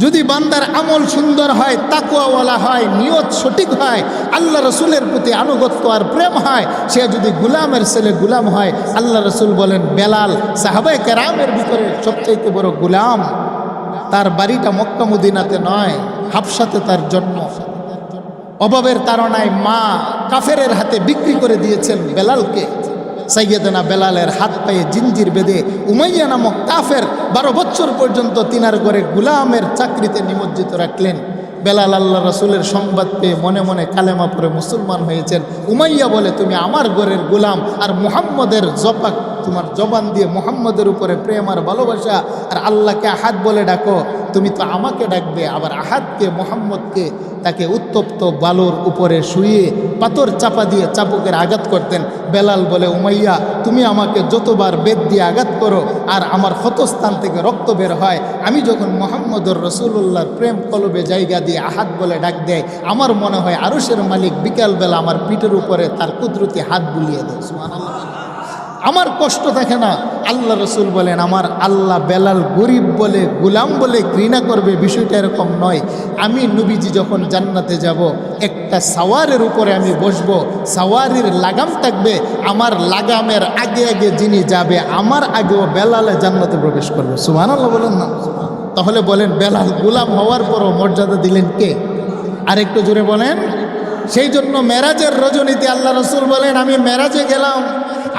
যদি বান্দার আমল সুন্দর হয়, তাকওয়াওয়ালা হয়, নিয়ত সঠিক হয়, আল্লাহ রসুলের প্রতি আনুগত্য আর প্রেম হয়, সে যদি গুলামের ছেলে গুলাম হয়, আল্লাহ রসুল বলেন বেলাল সাহাবায়ে কেরামের ভিতরে সবচাইতে বড় গুলাম। তার বাড়িটা মক্কা মদিনাতে নয়, হাবশাতে তার জন্ম। অভাবের তাড়নায় মা কাফেরের হাতে বিক্রি করে দিয়েছেন বেলালকে। সাইয়েদনা বেলালের হাত পায়ে জিঞ্জির বেঁধে উমাইয়া নামক কাফের 12 বছর পর্যন্ত তিনার ঘরে গুলামের চাকরিতে নিমজ্জিত রাখলেন। বেলাল আল্লাহ রাসূলের সংবাদ পেয়ে মনে মনে কালেমা পড়ে মুসলমান হয়েছেন। উমাইয়া বলে, তুমি আমার ঘরের গুলাম, আর মুহাম্মদের জপাক তোমার জবান দিয়ে মুহাম্মদের উপরে প্রেম আর ভালোবাসা, আর আল্লাহকে আহাদ বলে ডাকো, তুমি তো আমাকে ডাকবে। আবার আহাদকে, মুহাম্মদকে তাকে উত্তপ্ত বালুর উপরে শুয়ে পাথর চাপা দিয়ে চাবুকের আঘাত করতেন। বেলাল বলে, উমাইয়া তুমি আমাকে যতবার বেদ দিয়ে আঘাত করো আর আমার ক্ষতস্থান থেকে রক্ত বের হয়, আমি যখন মুহাম্মদুর রাসূলুল্লাহর প্রেম কলবে জায়গা দিয়ে আহাদ বলে ডাক দেয়, আমার মনে হয় আরশের মালিক বিকালবেলা আমার পিঠের উপরে তার কুদরতি হাত বুলিয়ে দেয়। সুবহানাল্লাহ। আমার কষ্ট থাকে না। আল্লাহ রসুল বলেন, আমার আল্লাহ বেলাল গরিব বলে, গুলাম বলে ঘৃণা করবে, বিষয়টা এরকম নয়। আমি নবীজি যখন জান্নাতে যাব, একটা সাওয়ারের উপরে আমি বসব, সাওয়ারির লাগাম থাকবে, আমার লাগামের আগে আগে যিনি যাবে, আমার আগেও বেলালে জান্নাতে প্রবেশ করবে। সুবহানাল্লাহ বলেন না? তাহলে বলেন, বেলাল গুলাম হওয়ার পরও মর্যাদা দিলেন কে? আরেকটু জোরে বলেন। সেই জন্য মেরাজের রজনীতে আল্লাহ রসুল বলেন, আমি মেরাজে গেলাম,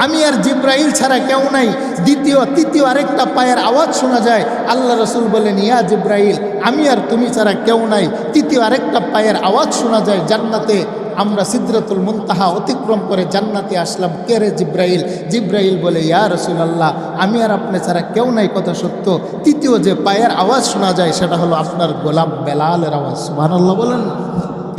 আমি আর জিব্রাইল ছাড়া কেউ নাই। দ্বিতীয় তৃতীয় আরেকটা পায়ের আওয়াজ শোনা যায়। আল্লাহ রসুল বলেন, ইয়া জিব্রাইল, আমি আর তুমি ছাড়া কেউ নাই। তৃতীয় আরেকটা পায়ের আওয়াজ শোনা যায় জান্নাতে, আমরা সিদরাতুল মুনতাহা অতিক্রম করে জান্নাতে আসলাম। কে রে? জিব্রাইল। জিব্রাইল বলে, ইয়া রাসূলুল্লাহ, আমি আর আপনি ছাড়া কেউ নাই, কথা সত্য। তৃতীয় যে পায়ের আওয়াজ শোনা যায় সেটা হলো আপনার গোলাম বেলালের আওয়াজ। সুবহানাল্লাহ বলেন।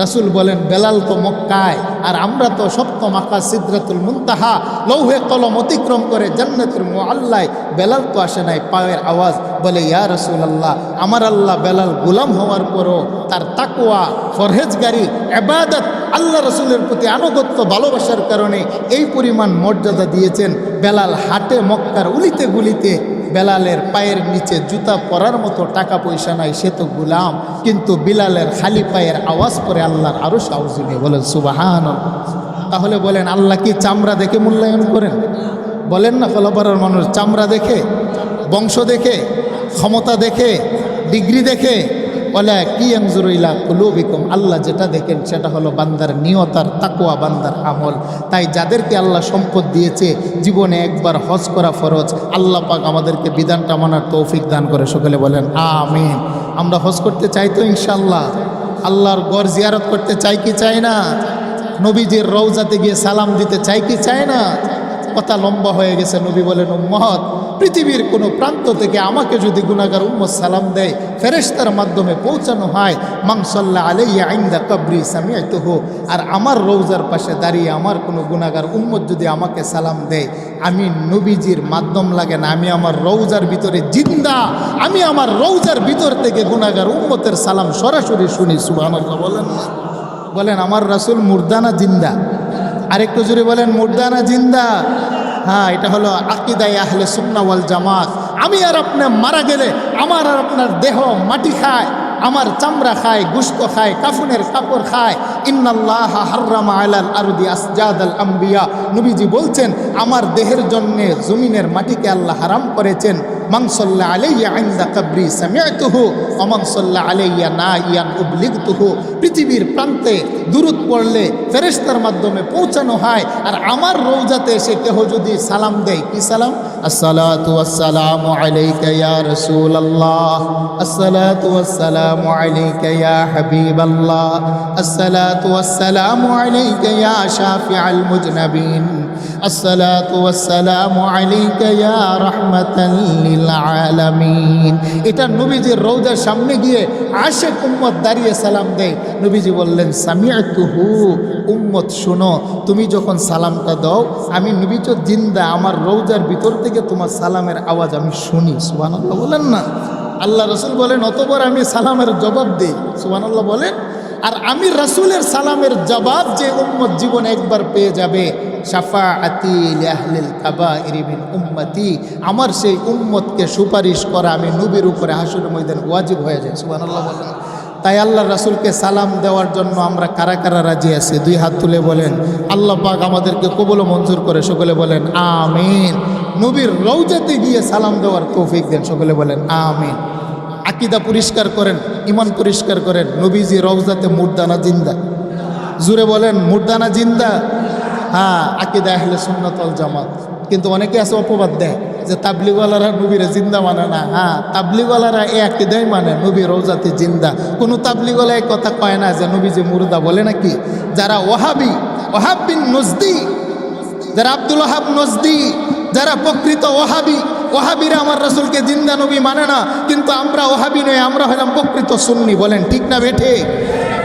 রাসূল বলেন, বেলাল তো মক্কায়, আর আমরা তো সপ্তম আকাশ সিদরাতুল মুনতাহা লৌহে কলম অতিক্রম করে জান্নাতুল মুআল্লায়, বেলাল তো আসে নাই, পায়ের আওয়াজ। বলে, ইয়া রাসূলুল্লাহ, আমার আল্লাহ বেলাল গোলাম হওয়ার পরও তার তাকওয়া, ফরহেজগারি, ইবাদত, আল্লাহ রসুলের প্রতি আনুগত্য, ভালোবাসার কারণে এই পরিমাণ মর্যাদা দিয়েছেন। বেলাল হাটে মক্কার উলিতে গুলিতে, বেলালের পায়ের নিচে জুতা পরার মতো টাকা পয়সা নাই, সে তো গোলাম, কিন্তু বিলালের খালি পায়ের আওয়াজ পরে আল্লাহর আরো সাউজিনে। বলেন সুবহানাল্লাহ। তাহলে বলেন, আল্লাহ কি চামড়া দেখে মূল্যায়ন করেন? বলেন না, কলাপাড়ার মানুষ চামড়া দেখে, বংশ দেখে, ক্ষমতা দেখে, ডিগ্রি দেখে? বলে কি ইয়ানজুরু ইলা কুলুবিকুম, আল্লাহ যেটা দেখেন সেটা হলো বান্দার নিয়তার তাকওয়া, বান্দার আমল। তাই যাদেরকে আল্লাহ সম্পদ দিয়েছে, জীবনে একবার হজ করা ফরজ। আল্লাহ পাক আমাদেরকে বিধানটা মানার তৌফিক দান করে। সকলে বলেন আমিন। আমরা হজ করতে চাই তো ইনশাআল্লাহ? আল্লাহর ঘর জিয়ারত করতে চাই কি চাই না? নবীজির রওজাতে গিয়ে সালাম দিতে চাই কি চাই না? কথা লম্বা হয়ে গেছে। নবী বলেন, উম্মত, পৃথিবীর কোনো প্রান্ত থেকে আমাকে যদি গুনাহগার উম্মত সালাম দেয়, ফেরেশতার মাধ্যমে পৌঁছানো হয়, মান সাল্লা আলাইয়া ইনদা কবরি সামিআতুহু, আর আমার রওজার পাশে দাঁড়িয়ে আমার কোনো গুনাহগার উম্মত যদি আমাকে সালাম দেয়, আমি নবীজির মাধ্যম লাগে না, আমি আমার রওজার ভিতরে জিন্দা, আমি আমার রওজার ভিতর থেকে গুনাহগার উম্মতের সালাম সরাসরি শুনি। সুবহানাল্লাহ বলেন না? বলেন, আমার রাসূল মুর্দানা জিন্দা? আরেকটু জোরে বলেন, মুর্দানা জিন্দা? হ্যাঁ, এটা হলো আকিদায়ে আহলে সুন্নাহ ওয়াল জামাত। আমি আর আপনি মারা গেলে আমার আর আপনার দেহ মাটি খায়, আমার চামড়া খায়, গোশত খায়, কাফনের কাপড় খায়। ইন্নাল্লাহা হাররামা আলাল আরদি আসজাদাল আম্বিয়া, নবীজি বলছেন, আমার দেহের জন্য জমিনের মাটিকে আল্লাহ হারাম করেছেন। মান সাল্লা আলাইয়া ইনদা কবরি সামিআতুহু ওয়া মান সাল্লা আলাইয়া নাইয়ান উবলিগতুহু। পৃথিবীর প্রান্তে দুরূদ পড়লে ফেরেশতার মাধ্যমে পৌঁছানো হয়, আর আমার রওজাতে এসে কেহ যদি সালাম দেয়, কি সালাম? আসসালাতু ওয়াসসালামু আলাইকা ইয়া রাসূলুল্লাহ, আসসালাতু ওয়াসসালামু আলাইকা ইয়া হাবিবাল্লাহ, আসসালাতু ওয়াসসালামু আলাইকা ইয়া শাফিআল মুজনাবিন, আসসালাতু ওয়াসসালামু আলাইকা ইয়া রাহমাতাল লিল আলামিন। এটা নবীজির রওজার সামনে গিয়ে আশিক উম্মত দাঁড়িয়ে সালাম দেয়। নবীজি বললেন, সামিআতুহু, উম্মত শোনো, তুমি যখন সালামটা দাও, আমি নবী তো জিন্দা, আমার রওজার ভিতর থেকে তোমার সালামের আওয়াজ আমি শুনি। সুবহানাল্লাহ বলেন না? আল্লাহ রাসূল বলেন, অতঃপর আমি সালামের জবাব দিই। সুবহানাল্লাহ বলেন। আর আমি রাসূলের সালামের জবাব যে উম্মত জীবনে একবার পেয়ে যাবে, শাফাআতি লিআহলিল কাবাইরি মিন উম্মতি, আমার সেই উম্মতকে সুপারিশ করা আমি নবীর উপরে হাসরের ময়দানে ওয়াজিব হয়ে যায়। সুবহানাল্লাহ বলেন। তাই আল্লাহ রাসূলকে সালাম দেওয়ার জন্য আমরা কারা কারা রাজি আছি? দুই হাত তুলে বলেন। আল্লাহ পাক আমাদেরকে কবুল ও মঞ্জুর করে। সকলে বলেন আমিন। নবীর রওজাতে গিয়ে সালাম দেওয়ার তৌফিক দেন। সকলে বলেন আমিন। আকীদা পরিষ্কার করেন, ঈমান পরিষ্কার করেন। নবীজি রওজাতে মুর্দানা জিন্দা? জুড়ে বলেন, মুর্দানা জিন্দা? হ্যাঁ, আকীদা আহলে সুন্নাত ওয়াল জামাত। কিন্তু অনেকে আছে অপবাদ দেয় যে তাবলিগওয়ালারা নবীরে জিন্দা মানে না। হ্যাঁ, তাবলিগওয়ালারা এই আকীদাই মানে নবী রওজাতে জিন্দা। কোনো তাবলিগওয়ালা এই কথা কয় না যে নবী যে মুর্দা, বলে নাকি? যারা ওয়াহাবি, ওয়াহাব বিন নজদি, যারা আব্দুল ওয়াহাব নজদি, যারা প্রকৃত ওয়াহাবি, ওয়াহাবিরা আমার রাসূলকে জিন্দা নবী মানে না। কিন্তু আমরা ওয়াহাবি নই, আমরা হলাম প্রকৃত সুন্নি। বলেন ঠিক না বেঠে?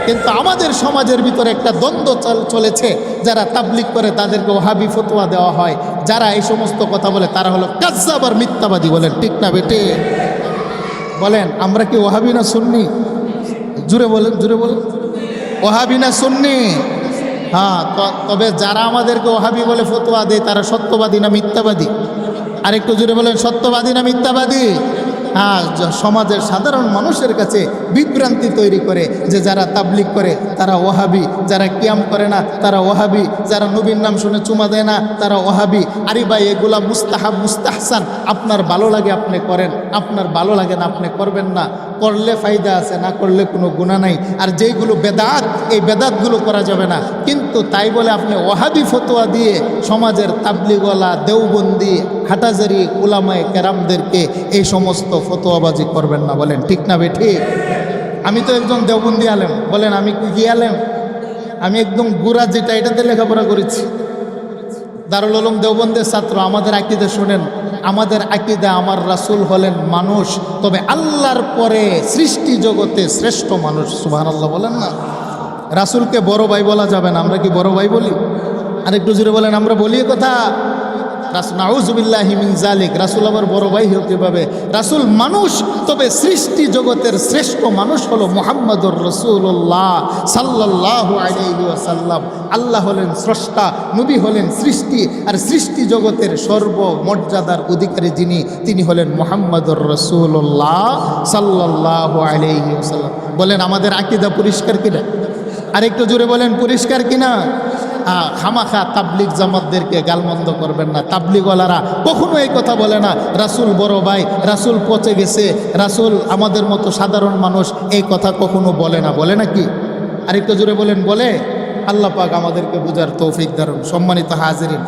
কিন্তু আমাদের সমাজের ভিতরে একটা দ্বন্দ্ব চলেছে। যারা তাবলিগ করে তাদেরকে ওয়াহাবি ফতোয়া দেওয়া হয়, যারা এই সমস্ত কথা বলে তারা হলো কাজ্জাব আর মিথ্যাবাদী। বলেন ঠিক না বেটে? বলেন, আমরা কি ওয়াহাবি না সুন্নি? জুড়ে বলেন, জুড়ে বলেন। ওয়াহাবি না সুন্নি? হ্যাঁ, তবে যারা আমাদেরকে ওয়াহাবি বলে ফতোয়া দেয় তারা সত্যবাদী না মিথ্যাবাদী? আরেকটু জুড়ে বলেন, সত্যবাদী না মিথ্যাবাদী? হ্যাঁ, সমাজের সাধারণ মানুষের কাছে বিভ্রান্তি তৈরি করে যে যারা তাবলিগ করে তারা ওয়াহাবি, যারা কিয়াম করে না তারা ওয়াহাবি, যারা নবীর নাম শুনে চুমা দেয় না তারা ওয়াহাবি। আরে ভাই, এগুলা মুস্তাহাব, মুস্তাহসান। আপনার ভালো লাগে আপনি করেন, আপনার ভালো লাগে না আপনি করবেন না। করলে ফায়দা আছে, না করলে কোনো গুনাহ নাই। আর যেইগুলো বেদাত, এই বেদাতগুলো করা যাবে না। কিন্তু তাই বলে আপনি ওয়াহাবি ফতোয়া দিয়ে সমাজের তাবলিগওয়ালা, দেওবন্দি, হাটাজারি উলামায়ে কেরামদেরকে এই সমস্ত ফতোয়াবাজি করবেন না। বলেন ঠিক না বেঠি? আমি তো একজন দেওবন্দি আলেম। বলেন, আমি কি আলেম? আমি একদম গুড়া যেটা এটাতে লেখাপড়া করেছি, দারুল উলুম দেওবন্দের ছাত্র। আমাদের আকীদা শুনেন, আমাদের আকীদা আমার রাসূল হলেন মানুষ, তবে আল্লাহর পরে সৃষ্টি জগতে শ্রেষ্ঠ মানুষ। সুবহানাল্লাহ বলেন না। রাসূলকে বড় ভাই বলা যাবে না, আমরা কি বড় ভাই বলি? আর একটু জোরে বলেন, আমরা বলি এ কথা? নাউযুবিল্লাহি মিন যালিক। রাসূল আবার বড় ভাই হোক কিভাবে? রাসূল মানুষ, তবে সৃষ্টি জগতের শ্রেষ্ঠ মানুষ হলো মুহাম্মদুর রাসূলুল্লাহ সাল্লাল্লাহু আলাইহি ওয়াসাল্লাম। আল্লাহ হলেন স্রষ্টা, নবী হলেন সৃষ্টি, আর সৃষ্টি জগতের সর্বমর্যাদার অধিকারী যিনি, তিনি হলেন মুহাম্মদুর রাসূলুল্লাহ সাল্লাল্লাহু আলাইহি ওয়াসাল্লাম। বলেন আমাদের আকীদা পরিষ্কার কিনা? আর একটু জোরে বলেন পরিষ্কার কিনা? খামাখা তাবলিগ জামাতদেরকে গালমন্দ করবেন না। তাবলিগওয়ালারা কখনো এই কথা বলে না রাসূল বড় ভাই, রাসূল পচে গেছে, রাসূল আমাদের মতো সাধারণ মানুষ, এই কথা কখনো বলে না। বলে নাকি? আরেকটু জোরে বলেন বলে? আল্লাহ পাক আমাদেরকে বুঝার তৌফিক দারুন। সম্মানিত হাজিরিন,